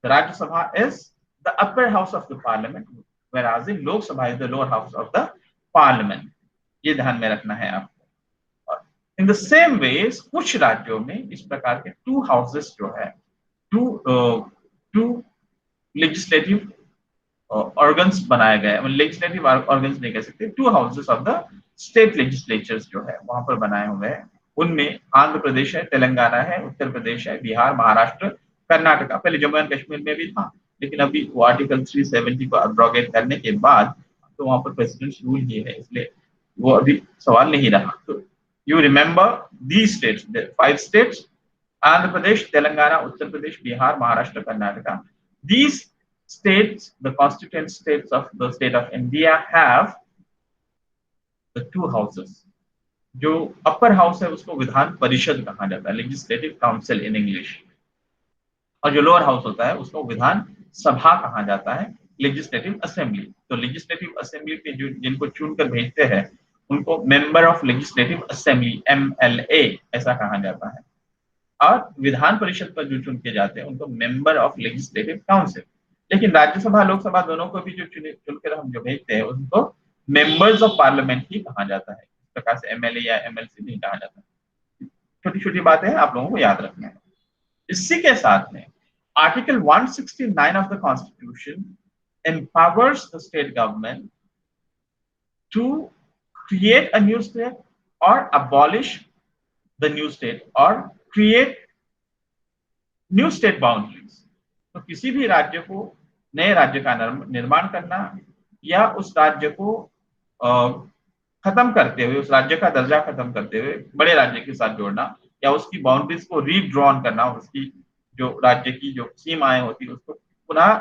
Rajya Sabha is the upper house of the parliament, whereas the Lok Sabha is the lower house of the parliament. ये ध्यान में रखना है आपको। इन द सेम वेज कुछ राज्यों में इस प्रकार के टू हाउसेस जो है, टू लेजिस्लेटिव ऑर्गन्स बनाए गए, लेजिस्लेटिव ऑर्गन्स नहीं कह सकते, 2 houses of the state legislatures जो है वहां पर बनाए हुए हैं। उनमें आंध्र प्रदेश है, तेलंगाना है, उत्तर प्रदेश है, बिहार, महाराष्ट्र, कर्नाटका। पहले जम्मू एंड कश्मीर में भी था, लेकिन अभी वो आर्टिकल 370 को अब्रोगेट करने के बाद तो वहां पर प्रेसिडेंट रूल ही है, इसलिए वो अभी सवाल नहीं रहा। तो you remember the states, 5 states, Andhra Pradesh, Telangana, Uttar Pradesh, Bihar, Maharashtra, Karnataka. These states, the constituent states of the state of India, have the 2 houses. जो अपर हाउस है उसको विधान परिषद कहा जाता है, लेजिस्लेटिव काउंसिल इन इंग्लिश, और जो लोअर हाउस होता है उसको विधान सभा कहा जाता है, लेजिस्लेटिव असेंबली। तो लेजिस्लेटिव असेंबली के जो जिनको चुनकर भेजते हैं उनको member of legislative assembly, MLA ऐसा कहा जाता है, और विधान परिषद पर जो चुन के जाते हैं उनको मेंबर ऑफ लेजिस्लेटिव काउंसिल। लेकिन राज्यसभा लोकसभा दोनों को भी जो चुनकर हम जो भेजते हैं उनको मेंबर्स ऑफ पार्लियामेंट ही कहा जाता है, इस प्रकार से MLA या MLC नहीं कहा जाता। छोटी छोटी बातें हैं, आप लोगों को याद रखना है। इसी के साथ में article 169 of the constitution empowers the state government to create a new state or abolish the new state or create new state boundaries. तो किसी भी राज्य को नए राज्य का निर्माण करना या उस राज्य को खत्म करते हुए, उस राज्य का दर्जा खत्म करते हुए बड़े राज्य के साथ जोड़ना, या उसकी बाउंड्रीज को रीड्रॉन करना, उसकी जो राज्य की जो सीमाएं होती है उसको पुनः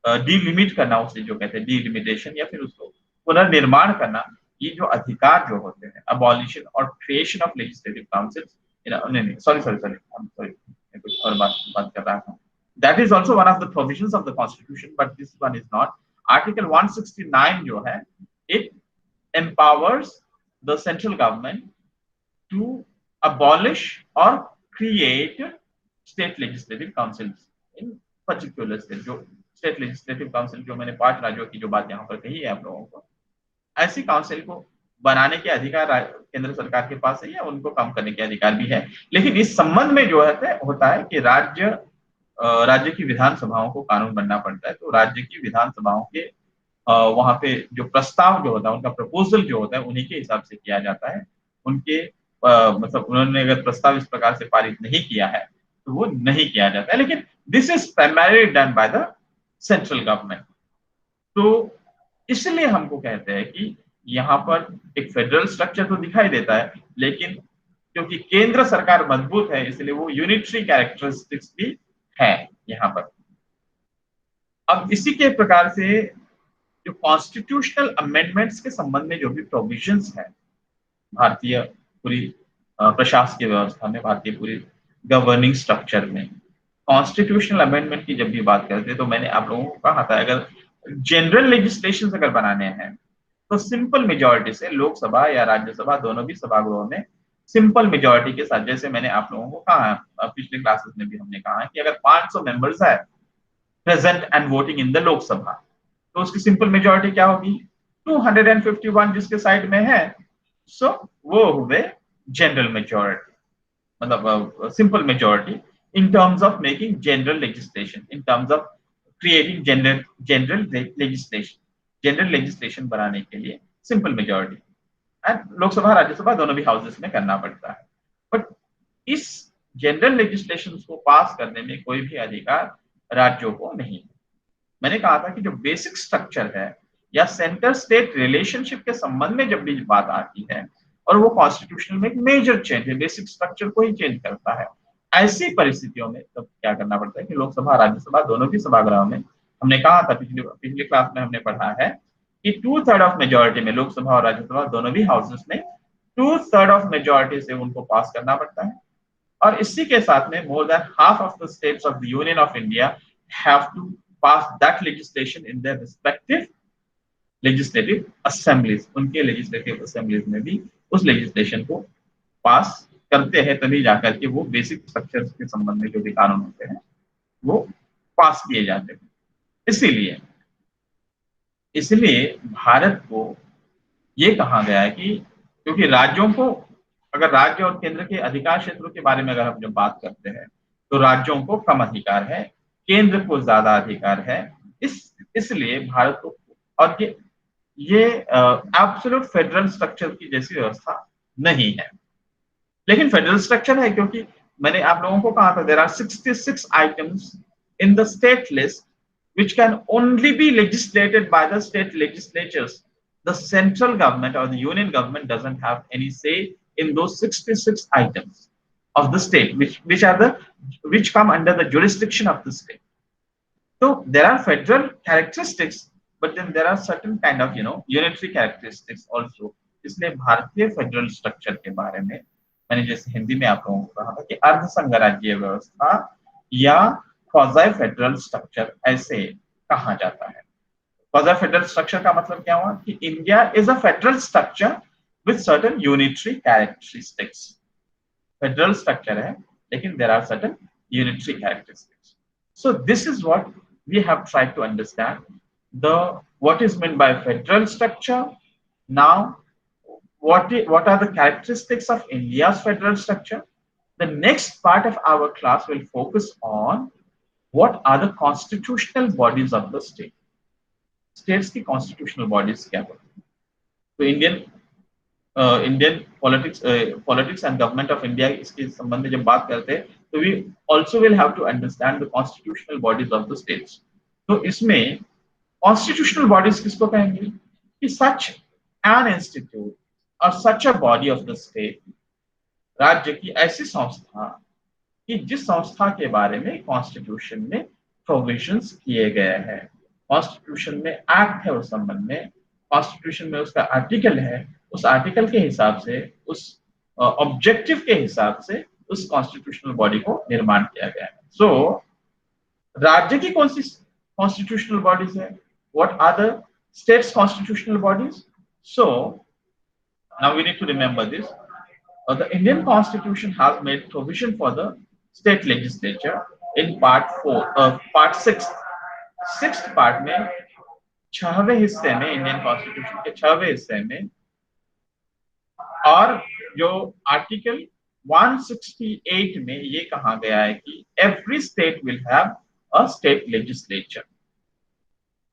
डिलिमिट करना, उसे जो कहते हैं डिलिमिटेशन, या फिर उसको पुनर्निर्माण करना, ये जो अधिकार जो होते हैं, अबॉलिशन और creation of legislative council, sorry कुछ और बात कर रहा था। That is also one of the provisions of the constitution, but this one is not. Article 169 जो है, it empowers the central government to abolish or create state legislative councils in particular state। जो state legislative council जो मैंने 5 राज्यों की जो बात यहाँ पर कही है आप लोगों को, ऐसी काउंसिल को बनाने के अधिकार केंद्र सरकार के पास है या उनको कम करने के अधिकार भी है। लेकिन इस संबंध में जो है होता है कि राज्य की विधानसभाओं को कानून बनना पड़ता है। तो राज्य की विधानसभाओं के वहां पे जो प्रस्ताव जो होता है, उनका प्रपोजल जो होता है, उन्हीं के हिसाब से किया जाता है। उनके मतलब उन्होंने अगर प्रस्ताव इस प्रकार से पारित नहीं किया है तो वो नहीं किया जाता है। लेकिन this is primary done by the central government. तो इसलिए हमको कहते हैं कि यहाँ पर एक फेडरल स्ट्रक्चर तो दिखाई देता है, लेकिन क्योंकि केंद्र सरकार मजबूत है इसलिए वो यूनिटरी कैरेक्टरिस्टिक्स भी है यहाँ पर। अब इसी के प्रकार से जो कॉन्स्टिट्यूशनल अमेंडमेंट्स के संबंध में जो भी प्रोविजंस है भारतीय पूरी प्रशासकीय व्यवस्था में, भारतीय पूरी गवर्निंग स्ट्रक्चर में, कॉन्स्टिट्यूशनल अमेंडमेंट की जब भी बात करते हैं तो मैंने आप लोगों को कहा था अगर जनरल लेजिस्लेशन अगर बनाने हैं तो सिंपल मेजॉरिटी से लोकसभा या राज्यसभा दोनों भी सभागृहों में सिंपल मेजॉरिटी के साथ, जैसे मैंने आप लोगों को कहा पिछले क्लासेस में भी हमने कहा कि अगर 500 मेंबर्स है present and voting in the Lok Sabha तो उसकी सिंपल मेजॉरिटी क्या होगी, 251 जिसके साइड में है, सो वो हुए जनरल मेजॉरिटी, मतलब simple majority in terms of making general legislation, in terms of creating general legislation बनाने के लिए simple majority, and Lok Sabha Rajya Sabha दोनों भी हाउसेस में करना पड़ता है। बट इस जनरल लेजिस्लेशन को पास करने में कोई भी अधिकार राज्यों को नहीं है। मैंने कहा था कि जो बेसिक स्ट्रक्चर है या सेंटर स्टेट रिलेशनशिप के संबंध में जब भी बात आती है और वो कॉन्स्टिट्यूशन में एक मेजर चेंज है, बेसिक स्ट्रक्चर को ही चेंज करता है, ऐसी परिस्थितियों में तब क्या करना पड़ता है कि लोकसभा राज्यसभा दोनों भी सभागृह में, हमने कहा था पिछले क्लास में हमने पढ़ा है कि 2/3 ऑफ मेजॉरिटी में लोकसभा और राज्यसभा दोनों भी हाउसेस में 2/3 ऑफ मेजॉरिटी से उनको पास करना पड़ता है। और इसी के साथ में more than half of the states of the union of India have to pass that legislation in their respective legislative assemblies। उनके legislative assemblies में भी उस legislation को पास करते हैं, तभी जाकर के वो बेसिक स्ट्रक्चर्स के संबंध में जो भी कानून होते हैं वो पास किए जाते हैं। इसलिए भारत को ये कहा गया है कि क्योंकि राज्यों को, अगर राज्य और केंद्र के अधिकार क्षेत्रों के बारे में अगर हम जब बात करते हैं तो राज्यों को कम अधिकार है, केंद्र को ज्यादा अधिकार है। इसलिए भारत को, और ये एब्सोल्यूट फेडरल स्ट्रक्चर की जैसी व्यवस्था नहीं है, लेकिन फेडरल स्ट्रक्चर है, क्योंकि मैंने आप लोगों को कहा था there are 66 items in the state list which can only be legislated by the state legislatures. The central government or the union government doesn't have any say in those 66 items of the state, which come under the jurisdiction of the state. So there are federal characteristics, but then there are certain kind of unitary characteristics also. इसलिए भारतीय federal structure के बारे में मैंने जैसे हिंदी में आप लोगों को कहा था कि अर्ध संघराज्यीय व्यवस्था या क्वाज़ी फेडरल स्ट्रक्चर ऐसे कहा जाता है। क्वाज़ी फेडरल स्ट्रक्चर का मतलब क्या हुआ कि India is a federal structure with certain unitary characteristics. Federal structure है लेकिन there are certain unitary characteristics. So this is what we have tried to understand, what is meant by federal structure. Now, what are the characteristics of India's federal structure? The next part of our class will focus on what are the constitutional bodies of the state. States की constitutional bodies क्या होती हैं? तो Indian politics and government of India इसके संबंध में जब बात करते हैं तो we also will have to understand the constitutional bodies of the states. तो इसमें constitutional bodies किसको कहेंगे कि such an institute or such a body of the state, राज्य की ऐसी संस्था कि जिस संस्था के बारे में कॉन्स्टिट्यूशन में प्रोविजंस किए गए हैं, कॉन्स्टिट्यूशन में एक्ट है उस संबंध में, कॉन्स्टिट्यूशन में उसका आर्टिकल है, उस आर्टिकल के हिसाब से, उस ऑब्जेक्टिव के हिसाब से उस कॉन्स्टिट्यूशनल बॉडी को निर्माण किया गया है। सो राज्य की कौन सी कॉन्स्टिट्यूशनल बॉडीज है? What are the states constitutional bodies? So now we need to remember this, the Indian constitution has made provision for the state legislature in part 6 part में 6वें हिस्से में, इंडियन कॉन्स्टिट्यूशन के 6वें हिस्से में, और जो आर्टिकल 168 में ये कहा गया है कि every state will have a state legislature.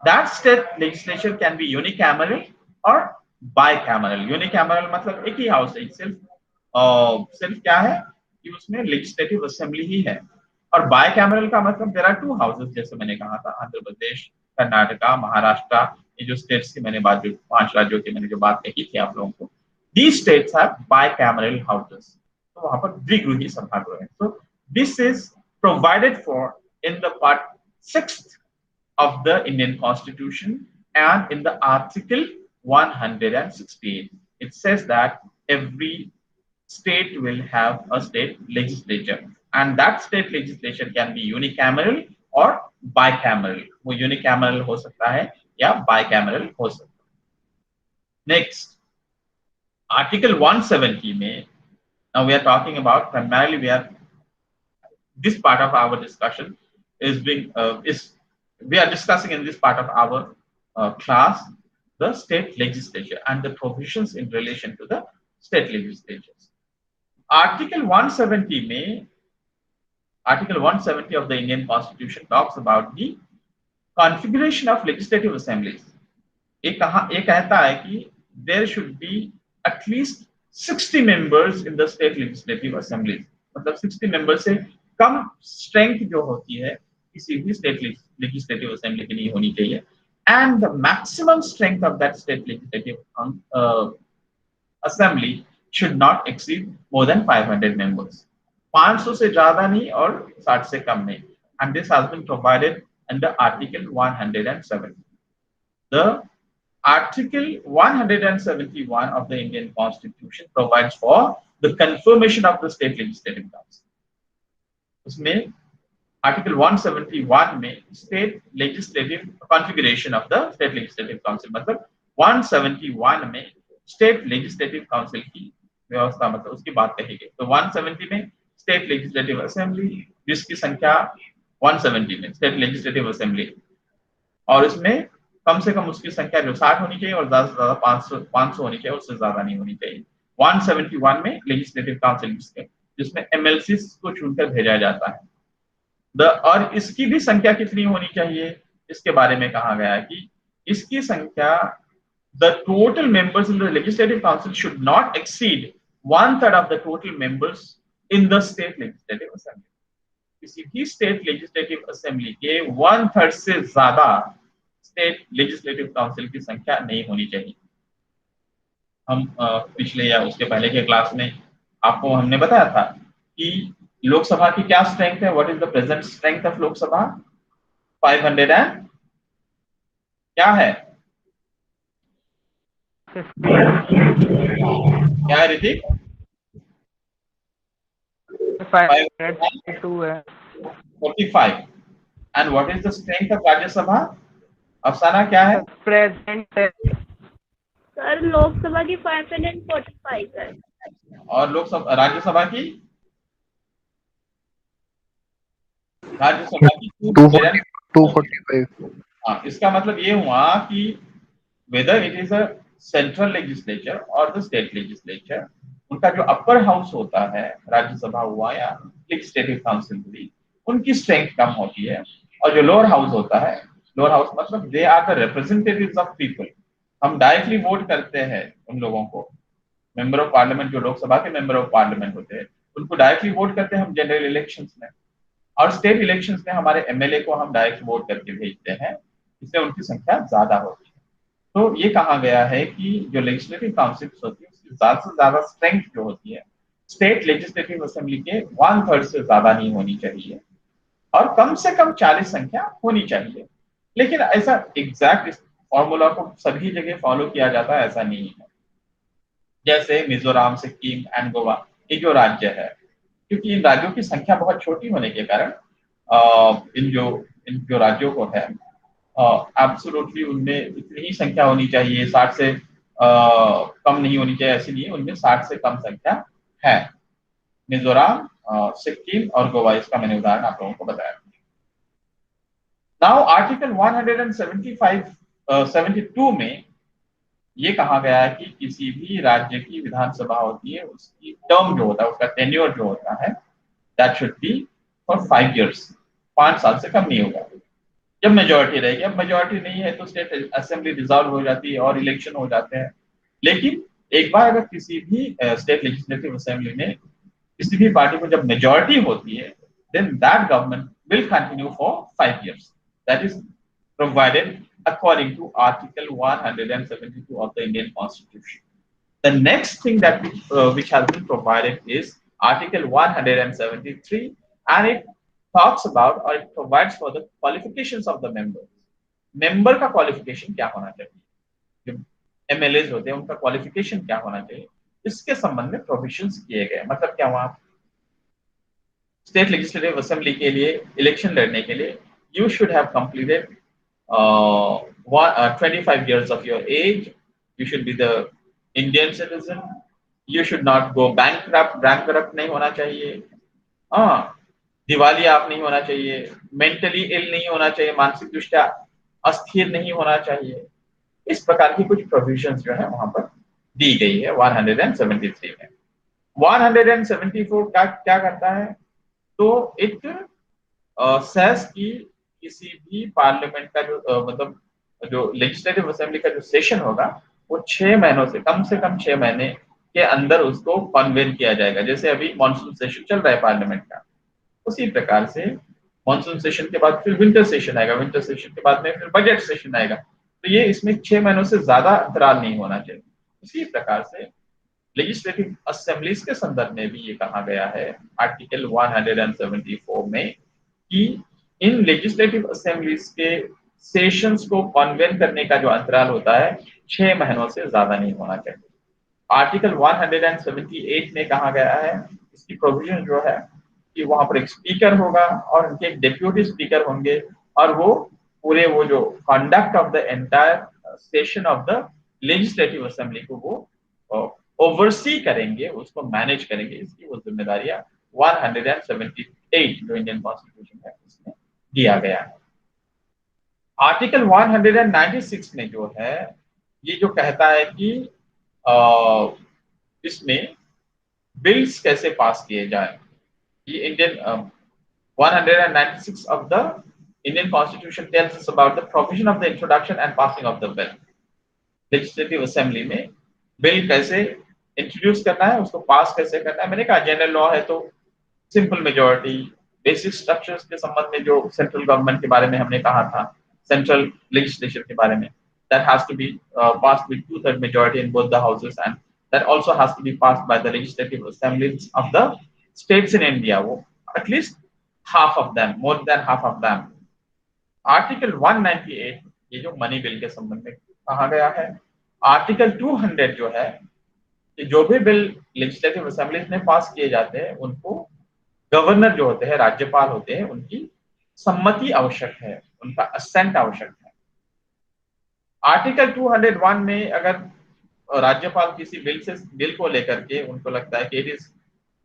That state legislature can be unicameral और बाइकैमरल। यूनिकैमरल मतलब एक ही हाउस है, सिर्फ क्या है कि उसमें लेजिस्लेटिव असेंबली ही है, और बाइकैमरल का मतलब देयर आर 2 हाउसेस, जैसे मैंने कहा था आंध्र प्रदेश, कर्नाटका, महाराष्ट्र, ये जो स्टेट्स की मैंने बात, जो 5 राज्यों की मैंने जो बात कही थी आप लोगों को, these states have bicameral houses. तो वहां पर द्विगृही सभागृह है। So this is provided for in the part 6th of the Indian Constitution, and in the article 168 it says that every state will have a state legislature, and that state legislature can be unicameral or bicameral. वो unicameral हो सकता है या bicameral हो सकता है। Next, Article 170 में, now we are talking about, primarily this part of our discussion is we are discussing in this part of our class the state legislature and the provisions in relation to the state legislatures. Article 170 में, Article 170 of the Indian Constitution talks about the configuration of legislative assemblies. ये कहता है कि there should be at least 60 members in the state legislative assemblies. मतलब 60 members से कम strength जो होती है किसी भी स्टेट लेजिस्लेटिव असेंबली की नहीं होनी चाहिए, and the maximum strength of that state legislative assembly should not exceed more than 500 members. 500 से ज्यादा नहीं और 60 से कम नहीं, and this has been provided under Article 170. The Article 171 of the Indian Constitution provides for the confirmation of the state legislative council. उसमें Article 171 में state legislative configuration of the state legislative council, मतलब 171 में state legislative council की व्यवस्था, मतलब उसकी बात कही गई। तो 170 में state legislative assembly, जिसकी संख्या 170 में state legislative assembly, और इसमें कम से कम उसकी संख्या जो 60 होनी चाहिए और ज्यादा से ज्यादा 500 होनी चाहिए, उससे ज्यादा नहीं होनी चाहिए। 171 में लेजिस्लेटिव काउंसिल जिसमें एमएलसी को चुनकर भेजा जाता है। और इसकी भी संख्या कितनी होनी चाहिए? इसके बारे में कहा गया है कि इसकी संख्या, the total members in the legislative council should not exceed one third of the total members in the state legislative assembly. किसी भी स्टेट लेजिस्लेटिव असेंबली के वन थर्ड से ज्यादा स्टेट लेजिस्लेटिव काउंसिल की संख्या नहीं होनी चाहिए। हम पिछले या उसके पहले के क्लास में आपको हमने बताया था कि लोकसभा की क्या स्ट्रेंथ है, what is the present strength of Lok Sabha, 500 and क्या है, क्या है ऋतिक?
542 है।
45। And what is the strength of Rajya Sabha? अफसाना क्या है?
प्रेजेंट है
सर लोकसभा की 545 है
और लोकसभा राज्यसभा की
245।
हाँ, इसका मतलब ये हुआ कि whether it is a central legislature और द स्टेट लेजिस्लेचर, उनका जो अपर हाउस होता है, राज्यसभा हुआ या लेजिस्लेटिव काउंसिल हुई, उनकी स्ट्रेंथ कम होती है। और जो लोअर हाउस होता है, लोअर हाउस मतलब they are the representatives of people, हम डायरेक्टली वोट करते हैं उन लोगों को। मेंबर ऑफ पार्लियामेंट, जो लोकसभा के मेंबर ऑफ पार्लियामेंट होते हैं, उनको डायरेक्टली वोट करते हैं हम जनरल इलेक्शंस में, और स्टेट इलेक्शंस में हमारे एमएलए को हम डायरेक्ट वोट करके भेजते हैं, इससे उनकी संख्या ज्यादा होती है। तो ये कहा गया है कि जो लेजिस्लेटिव काउंसिल्स होती है उसकी ज्यादा से ज्यादा स्ट्रेंथ जो होती है स्टेट लेजिस्लेटिव असेंबली के वन थर्ड से ज्यादा नहीं होनी चाहिए, और कम से कम 40 संख्या होनी चाहिए। लेकिन ऐसा एग्जैक्ट फॉर्मूला को सभी जगह फॉलो किया जाता है ऐसा नहीं है। जैसे मिजोरम, सिक्किम एंड गोवा, ये जो राज्य है, क्योंकि इन राज्यों की संख्या बहुत छोटी होने के कारण इन जो राज्यों को है एब्सोल्युटली उनमें इतनी ही संख्या होनी चाहिए, 60 से कम नहीं होनी चाहिए, ऐसी नहीं है, उनमें 60 से कम संख्या है। मिजोरम, सिक्किम और गोवा, इसका मैंने उदाहरण आप लोगों को बताया। नाउ आर्टिकल 172 में ये कहा गया है कि किसी भी राज्य की विधानसभा होती है, उसकी टर्म जो होता है, उसका टेन्योर जो होता है, that should be for 5 years, 5 साल से कम नहीं होगा जब मेजोरिटी रहेगी। अब मेजोरिटी नहीं है तो स्टेट असेंबली डिसॉल्व हो जाती है और इलेक्शन हो जाते हैं। लेकिन एक बार अगर किसी भी स्टेट लेजिस्लेटिव असेंबली में किसी भी पार्टी को जब मेजोरिटी होती है, then that government will continue for 5 years. That is provided according to Article 172 of the Indian Constitution. The next thing that which has been provided is Article 173, and it talks about or it provides for the qualifications of the members. Member का qualification क्या होना चाहिए, जो MLAs होते हैं उनका qualification क्या होना चाहिए, इसके संबंध में प्रोविजंस किए गए। मतलब क्या हुआ, स्टेट लेजिस्लेटिव असेंबली के लिए इलेक्शन लड़ने के लिए you should have completed 25 years of your age, you should be the Indian citizen, you should not go bankrupt नहीं होना चाहिए, दिवालिया आप नहीं होना चाहिए, मेंटली इल नहीं होना चाहिए, मानसिक दृष्टया अस्थिर नहीं होना चाहिए। इस प्रकार की कुछ प्रोविजंस जो है वहां पर दी गई है 173 में। 174 का क्या करता है, तो इट सेस की किसी भी पार्लियामेंट का जो मतलब जो लेजिस्लेटिव असेंबली का जो सेशन होगा वो 6 महीनों से कम 6 महीने के अंदर उसको कन्वेन किया जाएगा। जैसे अभी मॉनसून सेशन चल रहा है पार्लियामेंट का, उसी प्रकार से मॉनसून सेशन के बाद फिर विंटर सेशन आएगा, विंटर सेशन के बाद में फिर बजट सेशन आएगा, तो ये इसमें 6 महीनों से ज्यादा अंतराल नहीं होना चाहिए। इसी प्रकार से लेजिस्लेटिव असेंबलीज के संदर्भ में भी ये कहा गया है आर्टिकल 174 में कि इन लेजिस्लेटिव असेंबलीज के सेशंस को कन्वेन करने का जो अंतराल होता है 6 महीनों से ज्यादा नहीं होना चाहिए। आर्टिकल 178 में कहा गया है, इसकी प्रोविजन जो है कि वहां पर एक स्पीकर होगा और उनके एक डिप्यूटी स्पीकर होंगे, और वो पूरे वो जो conduct of the entire session of the legislative assembly को वो ओवरसी करेंगे, उसको मैनेज करेंगे। इसकी वो जिम्मेदारियां 178 जो इंडियन कॉन्स्टिट्यूशन है उसमें दिया गया है। आर्टिकल 196 में जो है ये जो कहता है कि इसमें बिल्स कैसे पास किए जाए, ये Indian 196 of the Indian Constitution tells us about the provision of the introduction and passing of the bill. Legislative assembly में बिल कैसे इंट्रोड्यूस करना है, उसको पास कैसे करना है. मैंने कहा जनरल लॉ है तो सिंपल मेजोरिटी. बेसिक स्ट्रक्चर्स के संबंध में जो सेंट्रल गवर्नमेंट के बारे में हमने कहा था, सेंट्रल लेजिस्लेशन के बारे में, that has to be passed with 2/3 majority in both the houses, and that also has to be passed by the legislative assemblies of the states in India. वो at least half of them, more than half of them. Article 198 ये जो money bill के संबंध में कहा गया है. Article 200 जो है कि जो भी बिल लेजिस्लेटिव असेंबलीज में पास किए जाते हैं उनको गवर्नर जो होते हैं, राज्यपाल होते हैं, उनकी सम्मति आवश्यक है, उनका असेंट आवश्यक है. आर्टिकल 201 में अगर राज्यपाल किसी बिल को लेकर के उनको लगता है कि it is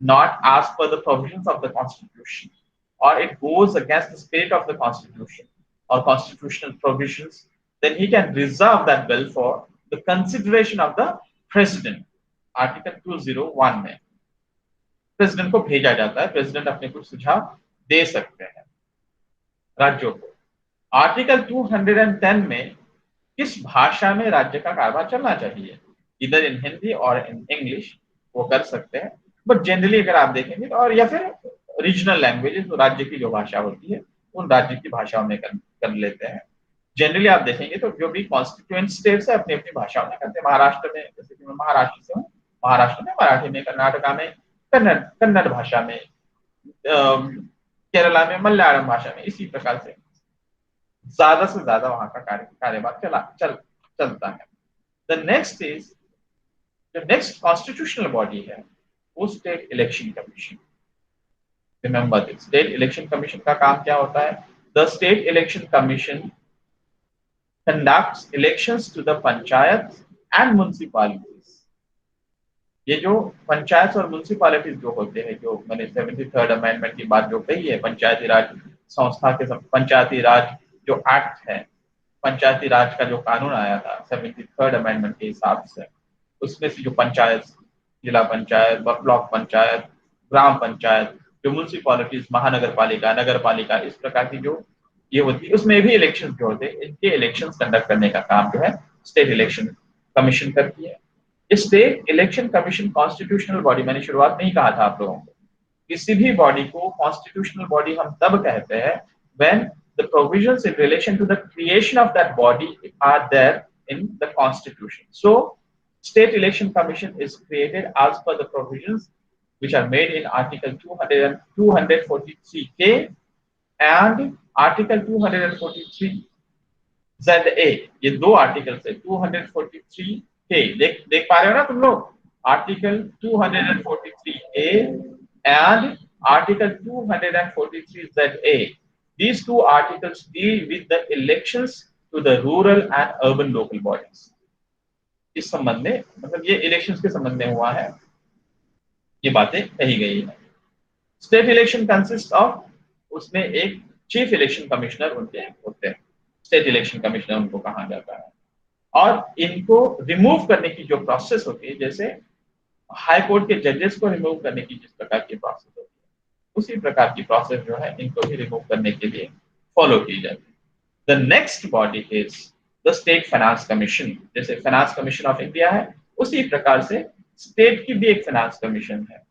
not as per the provisions of the constitution और it goes against the spirit of the constitution or constitutional provisions, then he can reserve that bill for the consideration of the president. Article 201 में president को भेजा जाता है, president अपने कुछ सुझाव दे सकते हैं राज्यों को. आर्टिकल 210 में किस भाषा में राज्य का कारोबार चलना चाहिए, इधर इन हिंदी और इन इंग्लिश वो कर सकते हैं, बट जनरली अगर आप देखेंगे तो, और या फिर रीजनल लैंग्वेजेस, तो राज्य की जो भाषा होती है उन राज्य की भाषाओं में कर लेते हैं. जनरली आप देखेंगे तो जो भी कॉन्स्टिट्यूएंट स्टेट्स है अपनी अपनी भाषाओं में करते हैं. महाराष्ट्र में, जैसे कि मैं महाराष्ट्र से हूँ, महाराष्ट्र में मराठी में, कर्नाटका में कन्नड़ भाषा में, केरला में मलयालम भाषा में. इसी प्रकार से ज्यादा से ज्यादा वहां का कार्यभार चलता है. द नेक्स्ट इज, जो नेक्स्ट कॉन्स्टिट्यूशनल बॉडी है वो state election commission. Remember this, state election commission का काम क्या होता है? The state election commission conducts elections to the panchayat and municipalities. ये जो पंचायत और म्युनिसिपैलिटीज जो होते हैं, जो मैंने 73rd अमेंडमेंट की बात जो कही है, पंचायती राज संस्था के पंचायती राज जो एक्ट है, पंचायती राज का जो कानून आया था 73rd अमेंडमेंट के हिसाब से, उसमें से जो पंचायत, जिला पंचायत, ब्लॉक पंचायत, ग्राम पंचायत, जो म्युनिसिपैलिटीज, महानगर पालिका, नगर पालिका, इस प्रकार की जो ये होती है, उसमें भी इलेक्शन जो होते हैं, इनके इलेक्शन कंडक्ट करने का काम जो है स्टेट इलेक्शन कमीशन करती है. State election commission constitutional body, मैंने शुरुआत में ही कहा था आप लोगों को, किसी भी बॉडी को कॉन्स्टिट्यूशनल बॉडी हम तब कहते हैं when the provisions in relation to the creation of that body are there in the constitution. So state election commission is created as per the provisions which are made in Article 243K and Article 243ZA. ये दो article से 243K देख पा रहे हो ना तुम लोग? Article 243A and Article 243ZA. These two articles deal with the elections to the rural and urban local bodies. इस संबंध में, मतलब ये इलेक्शंस के संबंध में हुआ है, ये बातें कही गई है. स्टेट इलेक्शन कंसिस्ट ऑफ, उसमें एक चीफ इलेक्शन कमिश्नर उनके होते हैं, स्टेट इलेक्शन कमिश्नर उनको कहा जाता है. और इनको रिमूव करने की जो प्रोसेस होती है, जैसे हाई कोर्ट के जजेस को रिमूव करने की जिस प्रकार की प्रोसेस होती है, उसी प्रकार की प्रोसेस जो है इनको भी रिमूव करने के लिए फॉलो की जाती है. The next body is the state finance commission. जैसे फाइनेंस कमीशन ऑफ इंडिया है, उसी प्रकार से स्टेट की भी एक फाइनेंस कमीशन है.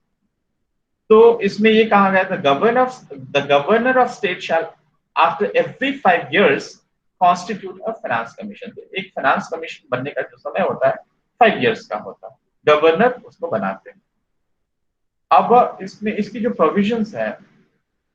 तो इसमें ये कहा गया था, governor of state shall after every 5 years constitute a finance commission. एक फाइनेंस कमीशन बनने का जो समय होता है 5 years का होता है, गवर्नर उसको बनाते हैं. अब इसमें इसकी जो प्रोविजंस है,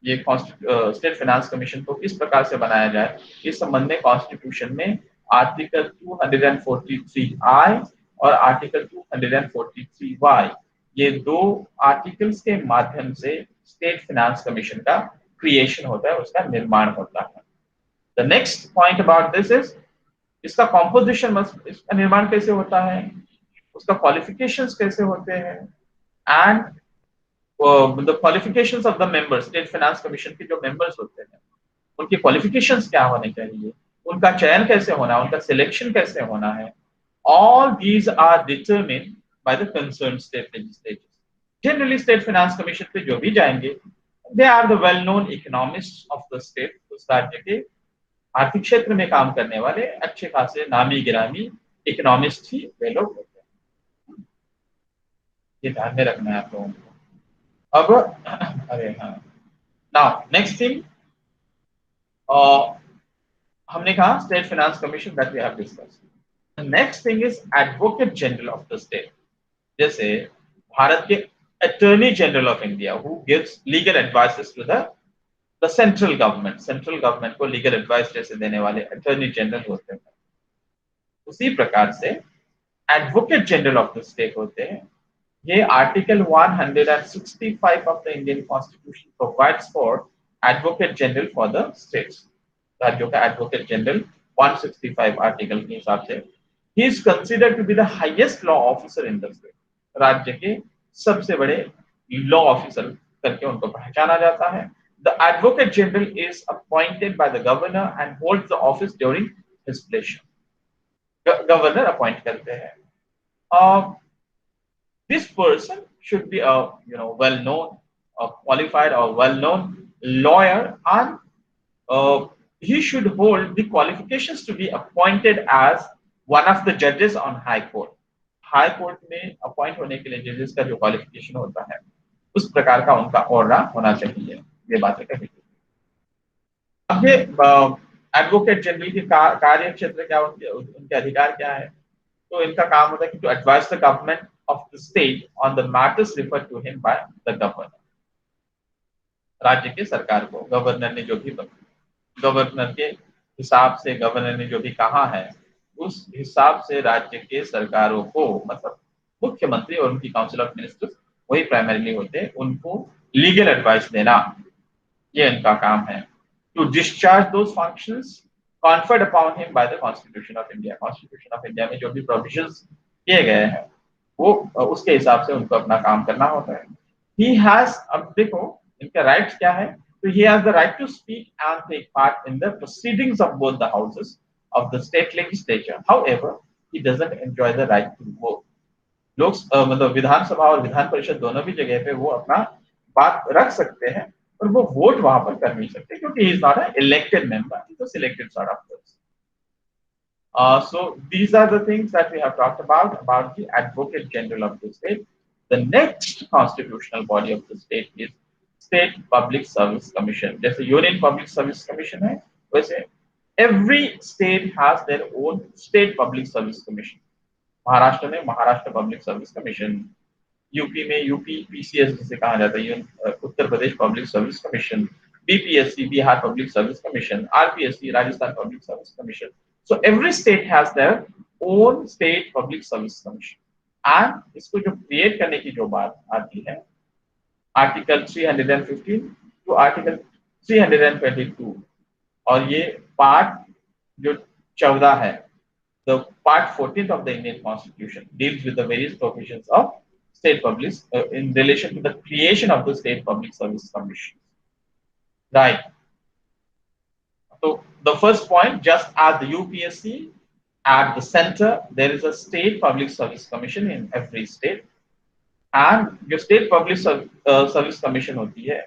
ये स्टेट फाइनेंस कमीशन को किस प्रकार से बनाया जाए, इस संबंध में कॉन्स्टिट्यूशन में आर्टिकल 243I और आर्टिकल 243Y, ये दो आर्टिकल्स के माध्यम से स्टेट फाइनेंस कमीशन का क्रिएशन होता है, उसका निर्माण होता है. The next point about this is, इसका कॉम्पोजिशन, इसका निर्माण कैसे होता है, उसका क्वालिफिकेशंस कैसे होते हैं, and the qualifications of the members. State finance commission के जो मेंबर्स होते हैं उनकी क्वालिफिकेशंस क्या होने चाहिए, उनका चयन कैसे होना है, उनका सिलेक्शन कैसे होना है. All these are determined by the concerned state legislatures. Generally, State Finance Commission पे जो भी जाएंगे, they are the well-known economists of the state. तो उस राज्य के आर्थिक क्षेत्र में काम करने वाले अच्छे खासे नामी गिरामी इकोनॉमिस्ट ही वे लोग होते हैं। ये ध्यान में रखना है आप लोगों को। अब अरे हाँ, नाउ नेक्स्ट थिंग, हमने कहा state finance commission that we have discussed. The next thing is advocate general of the state. जैसे भारत के attorney general of India who gives legal advices to the central government को legal advice जैसे देने वाले attorney general होते हैं। उसी प्रकार से advocate general of the state होते हैं। ये article 165 of the Indian constitution provides for advocate general for the states. राज्यों का एडवोकेट जनरल 165 आर्टिकल के हिसाब से ही is considered to be the highest law officer in the state. राज्य के सबसे बड़े लॉ ऑफिसर करके उनको पहचाना जाता है। The advocate general is appointed by the governor and holds the office during his pleasure. Governor appoint करते हैं। This person should be a well-known, qualified or well-known lawyer, and he should hold the qualifications to be appointed as one of the judges on High Court. High Court में appoint होने के लिए जजेस का जो qualification होता है उस प्रकार का उनका ऑर्डर होना चाहिए। ये बातें कही। अब ये एडवोकेट जनरल की कार्य क्षेत्र क्या, उनके अधिकार क्या है? तो इनका काम होता है कि to advise the government of the state on the matters referred to him by the governor। राज्य के सरकार को गवर्नर ने जो भी गवर्नर के हिसाब से गवर्नर ने जो भी कहा है उस हिसाब से राज्य के सरकारों को, मतलब मुख्यमंत्री और उनकी काउंसिल ऑफ मिनिस्टर्स वही प्राइमरीली होते हैं, उनको लीगल एडवाइस देना ये इनका काम है। To discharge those functions conferred upon him by the constitution of India. Constitution of India में जो भी प्रोविजंस किए गए हैं वो उसके हिसाब से उनको अपना काम करना होता है। He has, अब देखो इनका राइट्स क्या है, तो he has the right to speak and take part in the proceedings of both the houses of the state legislature. However, he doesn't enjoy the right to vote। लोग मतलब विधानसभा और विधान परिषद दोनों भी जगह पे वो अपना बात रख सकते हैं और वो वोट वहां पर कर नहीं सकते क्योंकि he is not an elected member, he is a selected sort of person। So these are the things that we have talked about the Advocate General of the state. The next constitutional body of the state is State Public Service Commission। जैसे Union Public Service Commission है, वैसे every state has their own State Public Service Commission। Maharashtra में Maharashtra public service commission, UP में UP PCS जिसे कहा जाता है, Uttar Pradesh public service commission, BPSC Bihar public service commission, RPSC Rajasthan public service commission. So every state has their own state public service commission। and इसको जो create करने की जो बात आती है आर्टिकल 315 टू आर्टिकल 322, और ये पार्ट जो 14 है, the part 14th of the Indian Constitution deals with the various provisions of state public in relation to the creation of the state public service commission, right? So the first point, just as the UPSC at the center, there is a state public service commission in every state, and your state public service commission होती है,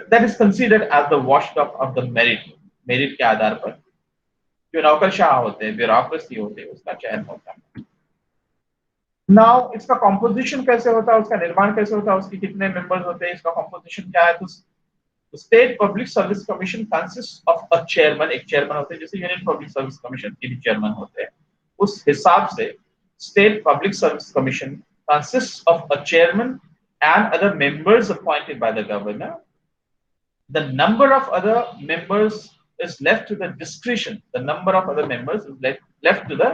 that is considered as the watchdog of the merit के आधार पर जो नौकरशाह होते हैं, bureaucracy होते हैं, उसका चयन होता है। नाउ इसका कॉम्पोजिशन कैसे होता है, उसका निर्माण कैसे होता है, उसके कितने मेंबर्स होते हैं, इसका कॉम्पोजिशन क्या है? तो state public service commission consist of a chairman. एक चेयरमैन होते हैं, जैसे यूनियन पब्लिक सर्विस कमीशन के भी चेयरमैन होते हैं, उस हिसाब से state public service commission consist of a chairman and other members appointed by the governor. The number of other members is left to the discretion, the number of other members is left to the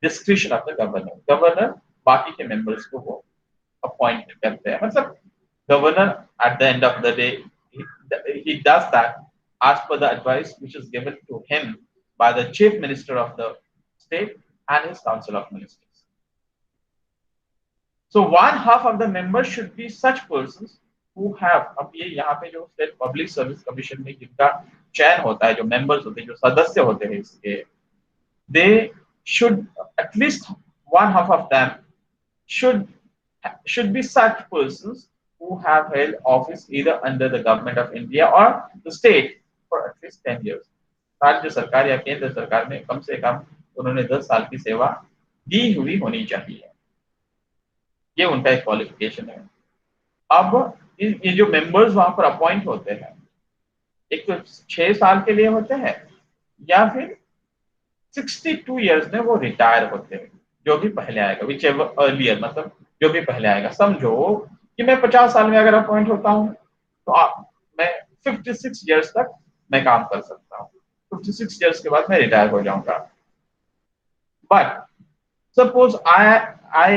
discretion of the governor। Governor बाकी के members को वो appoint करते हैं, मतलब governor at the end of the day he does that as per the advice which is given to him by the chief minister of the state and his council of ministers। So one half of the members should be such persons who have, अब ये यहाँ पे जो state public service commission में जिनका चयन होता है, जो मेंबर्स होते हैं, जो सदस्य होते हैं इसके, they should at least one half of them should be such persons who have held office either under the government of India or the state for at least 10 years। राज्य सरकार या केंद्र सरकार में कम से कम उन्होंने 10 साल की सेवा दी हुई होनी चाहिए। ये उनका एक क्वालिफिकेशन है। अब ये जो मेंबर्स वहां पर अपॉइंट होते हैं, एक तो 6 साल के लिए होते हैं या फिर 62 ईयर्स में वो रिटायर होते हैं, जो भी पहले आएगा, विच एवर अर्लियर, मतलब जो भी पहले आएगा। समझो कि मैं 50 साल में अगर अपॉइंट होता हूँ तो मैं 56 ईयर्स तक मैं काम कर सकता हूँ। 56 ईयर्स के बाद मैं रिटायर हो जाऊंगा। But suppose I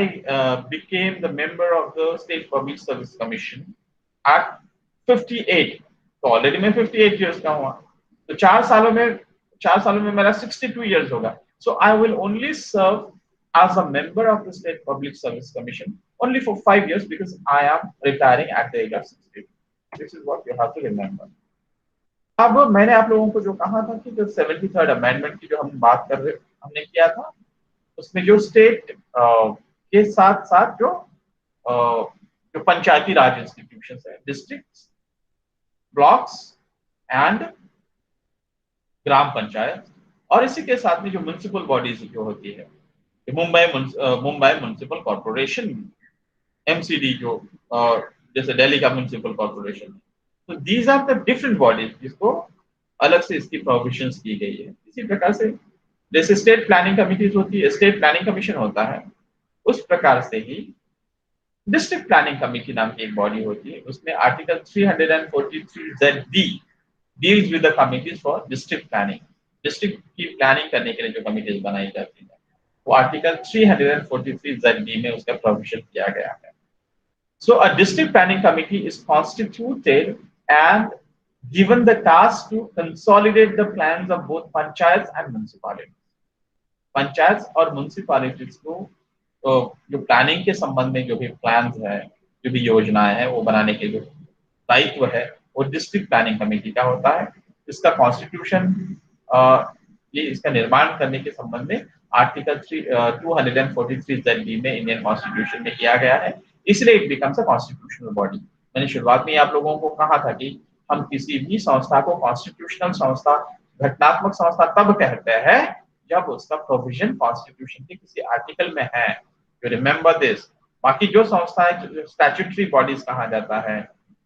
became the member of the State Public Service Commission at 58, तो ऑलरेडी मैं 58 ईयर्स का हुआ, तो 4 सालों में मेरा 62 ईयर्स होगा। So I will only serve as a member of the State Public Service Commission only for 5 years because I am retiring at the age of 60. This is what you have to remember. अब मैंने आप लोगों को जो कहा था कि जो 73rd अमेंडमेंट की जो हम बात कर रहे हमने किया था, उसमें जो स्टेट के साथ साथ जो पंचायती राज इंस्टीट्यूशंस है, डिस्ट्रिक्ट्स, ब्लॉक्स एंड ग्राम पंचायत, और इसी के साथ में जो म्युनिसिपल बॉडीज जो होती है, मुंबई म्युनिसिपल कॉर्पोरेशन, एमसीडी, जो जैसे दिल्ली का म्युनिसिपल कॉर्पोरेशन, तो these are the different bodies जिसको अलग से इसकी प्रोविजंस की गई है। इसी प्रकार से जैसे स्टेट प्लानिंग कमिटीज होती है, स्टेट प्लानिंग कमीशन होता है, उस प्रकार से ही डिस्ट्रिक्ट प्लानिंग कमेटी नाम की एक बॉडी होती है। उसमें article 343ZD deals with the committees for district planning. District की प्लानिंग करने के लिए जो कमिटीज बनाई जाती है, वो आर्टिकल 343ZD में उसका प्रोविजन किया गया है। So a district planning committee is constituted and given the task to consolidate the plans of both panchayats and municipalities. Panchayat और म्युनिसिपैलिटीज को जो प्लानिंग के संबंध में जो भी प्लान्स है, जो भी योजनाएं हैं, वो बनाने के जो दायित्व है वो डिस्ट्रिक्ट प्लानिंग कमेटी का होता है। इसका कॉन्स्टिट्यूशन, ये इसका निर्माण करने के संबंध में आर्टिकल 243ZB में इंडियन कॉन्स्टिट्यूशन में किया गया है, इसलिए it becomes a constitutional body. मैंने शुरुआत में आप लोगों को कहा था कि हम किसी भी संस्था को कॉन्स्टिट्यूशनल संस्था, घटनात्मक संस्था तब कहते हैं जब उसका प्रोविजन कॉन्स्टिट्यूशन के किसी आर्टिकल में है। You remember this. बाकी जो संस्थाएं स्टैट्यूटरी बॉडीज कहा जाता है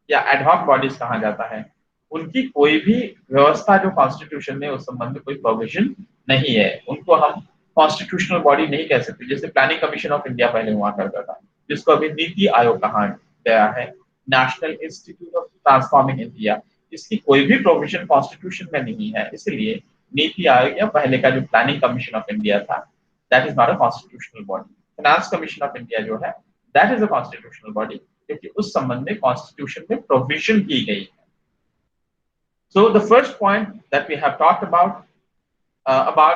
या एडहॉक बॉडीज कहा जाता है, उनकी कोई भी व्यवस्था जो कॉन्स्टिट्यूशन में उस संबंध में कोई प्रोविजन नहीं है, उनको हम कॉन्स्टिट्यूशनल बॉडी नहीं कह सकते। जैसे प्लानिंग कमीशन ऑफ इंडिया पहले हुआ करता था, जिसको अभी नीति आयोग कहा गया है, national institute of transforming India, इसकी कोई भी प्रोविजन कॉन्स्टिट्यूशन में नहीं है। इसलिए नीति आयोग या पहले का जो प्लानिंग कमीशन ऑफ इंडिया था, that is not a constitutional body. Finance commission of India जो है, that is a constitutional body, क्योंकि उस संबंध में कॉन्स्टिट्यूशन में प्रोविजन की गई है। So the first point that we have talked about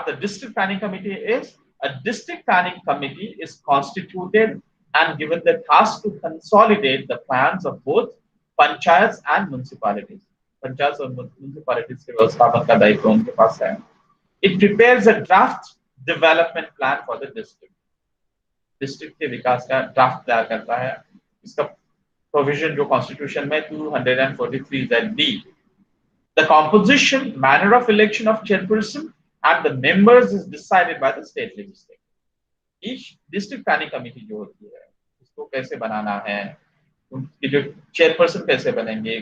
the district planning committee is a district planning committee is constituted and given the task to consolidate the plans of both panchayats and municipalities. Panchayat और municipalities के व्यवस्थापन का दायित्व उनके पास है। It prepares a draft development plan for the district. District के विकास का draft तैयार करता है। इसका प्रोविजन जो कॉन्स्टिट्यूशन में 243ZD, the composition, manner of election of chairperson and the members is decided by the state legislature. Each district planning committee जो होती है, उसको कैसे बनाना है, उनके जो चेयरपर्सन कैसे बनेंगे,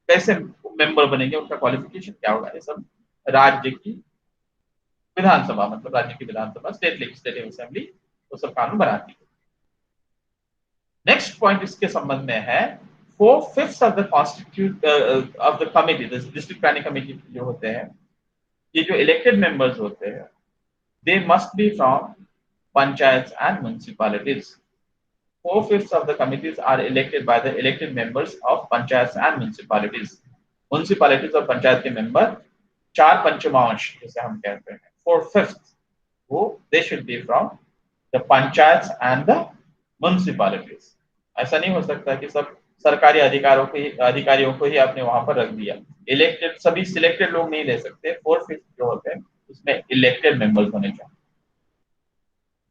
कैसे मेंबर बनेंगे, उनका क्वालिफिकेशन क्या होगा, ये सब राज्य की विधानसभा, मतलब राज्य की विधानसभा, स्टेट लेजिस्लेटिव असेंबली, वो सब कानून बनाती है। नेक्स्ट पॉइंट इसके संबंध में है 4/5 of the constitute of the committee, the district planning committee जो होते हैं, ये जो elected members होते हैं, they must be from panchayats and municipalities. 4/5 of the committees are elected by the elected members of panchayats and municipalities. Municipalities और पंचायत के member 4/5 जैसे हम कहते हैं, 4/5 वो they should be from the panchayats and the municipalities. ऐसा नहीं हो सकता कि सब सरकारी अधिकारियों को ही आपने वहां पर रख दिया। इलेक्टेड, सभी सिलेक्टेड लोग नहीं ले सकते। 4/5 जो होते हैं उसमें इलेक्टेड मेंबर्स होने चाहिए।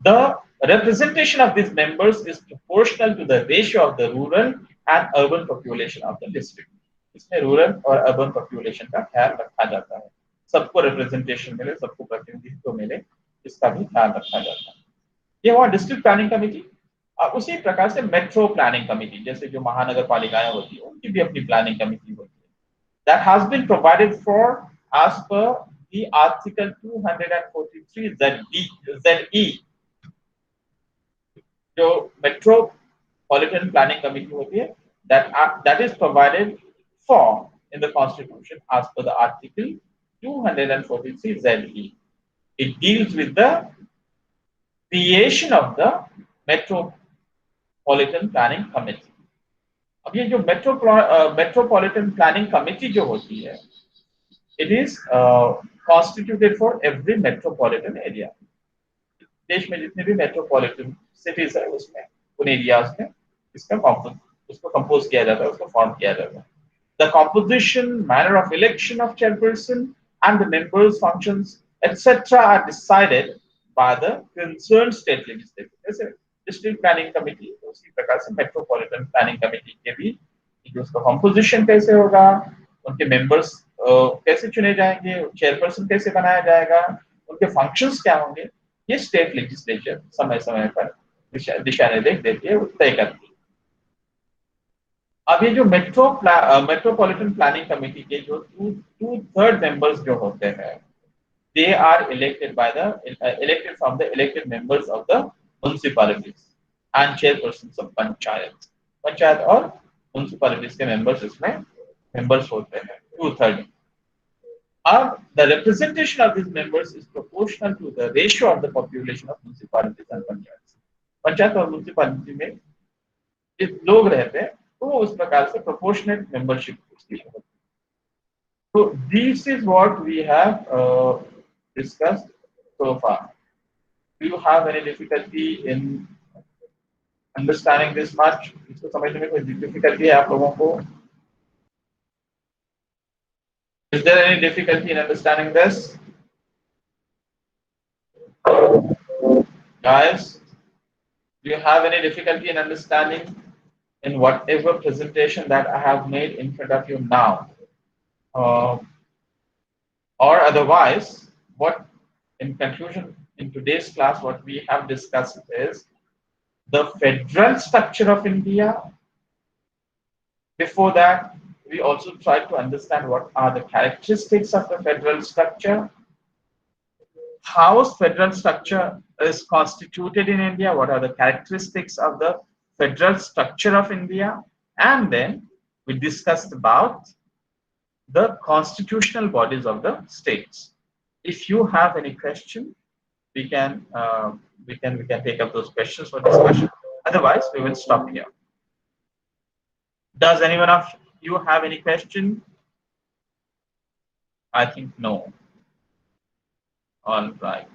The representation of these members is proportional to the ratio of the rural and urban population of the district. इसमें रूरल और अर्बन पॉपुलेशन का ख्याल रखा जाता है, सबको रिप्रेजेंटेशन मिले, सबको प्रतिनिधित्व मिले, इसका भी ख्याल रखा जाता है। ये हुआ डिस्ट्रिक्ट प्लानिंग कमेटी। और उसी प्रकार से मेट्रो प्लानिंग कमेटी, जैसे जो महानगर पालिकाएं होती है उनकी भी अपनी प्लानिंग कमेटी होती है, that has been provided for as per the article 243 ZE। जो मेट्रोपॉलिटन प्लानिंग कमेटी होती है, that is provided for in the constitution as per the article 243 ZE। it deals with the creation of the metropolitan planning committee। अब ये जो metropolitan planning committee जो होती है, it is constituted for every metropolitan area। देश में जितने भी मेट्रोपॉलिटन सिटीज है उसमें, उन एरियाज में उसको कंपोज किया जाता है, उसको फॉर्म किया जाता है। The composition, manner of election of chairperson and the members' functions, etc. are decided by the concerned state legislature। जैसे डिस्ट्रिक्ट प्लानिंग कमेटी, उसी प्रकार से मेट्रोपॉलिटन प्लानिंग कमेटी के भी उसका कंपोजिशन कैसे होगा, उनके मेंबर्स कैसे चुने जाएंगे, चेयरपर्सन कैसे बनाया जाएगा, उनके फंक्शंस क्या होंगे, ये स्टेट लेजिस्लेचर समय समय पर दिशा निर्देश देती है, तय करती है। अब ये जो मेट्रोपॉलिटन प्लानिंग कमेटी के जो 2/3 मेंबर्स जो होते हैं, they are elected from the elected members of the municipalities and chairpersons of panchayat और म्युनिसिपैलिटीज के मेंबर्स इसमें मेंबर्स होते हैं 2/3। the representation of these members is proportional to the ratio of the population of municipalities and panchayats। Panchayat और municipality में जितने लोग रहते हैं तो उस प्रकार से प्रोपोर्शनेट मेंबरशिप उसकी होती है। So this is what we have discussed so far। Do you have any difficulty in understanding this much? इसको समझने में कोई difficulty है आप लोगों को? Is there any difficulty in understanding this? Guys, do you have any difficulty in understanding in whatever presentation that I have made in front of you now? Or otherwise, what in conclusion in today's class, what we have discussed is the federal structure of India. Before that, we also tried to understand what are the characteristics of the federal structure, how federal structure is constituted in India, what are the characteristics of the federal structure of India, and then we discussed about the constitutional bodies of the states. If you have any question, we can take up those questions for discussion. Otherwise, we will stop here. Does anyone of you have any question? I think no. All right.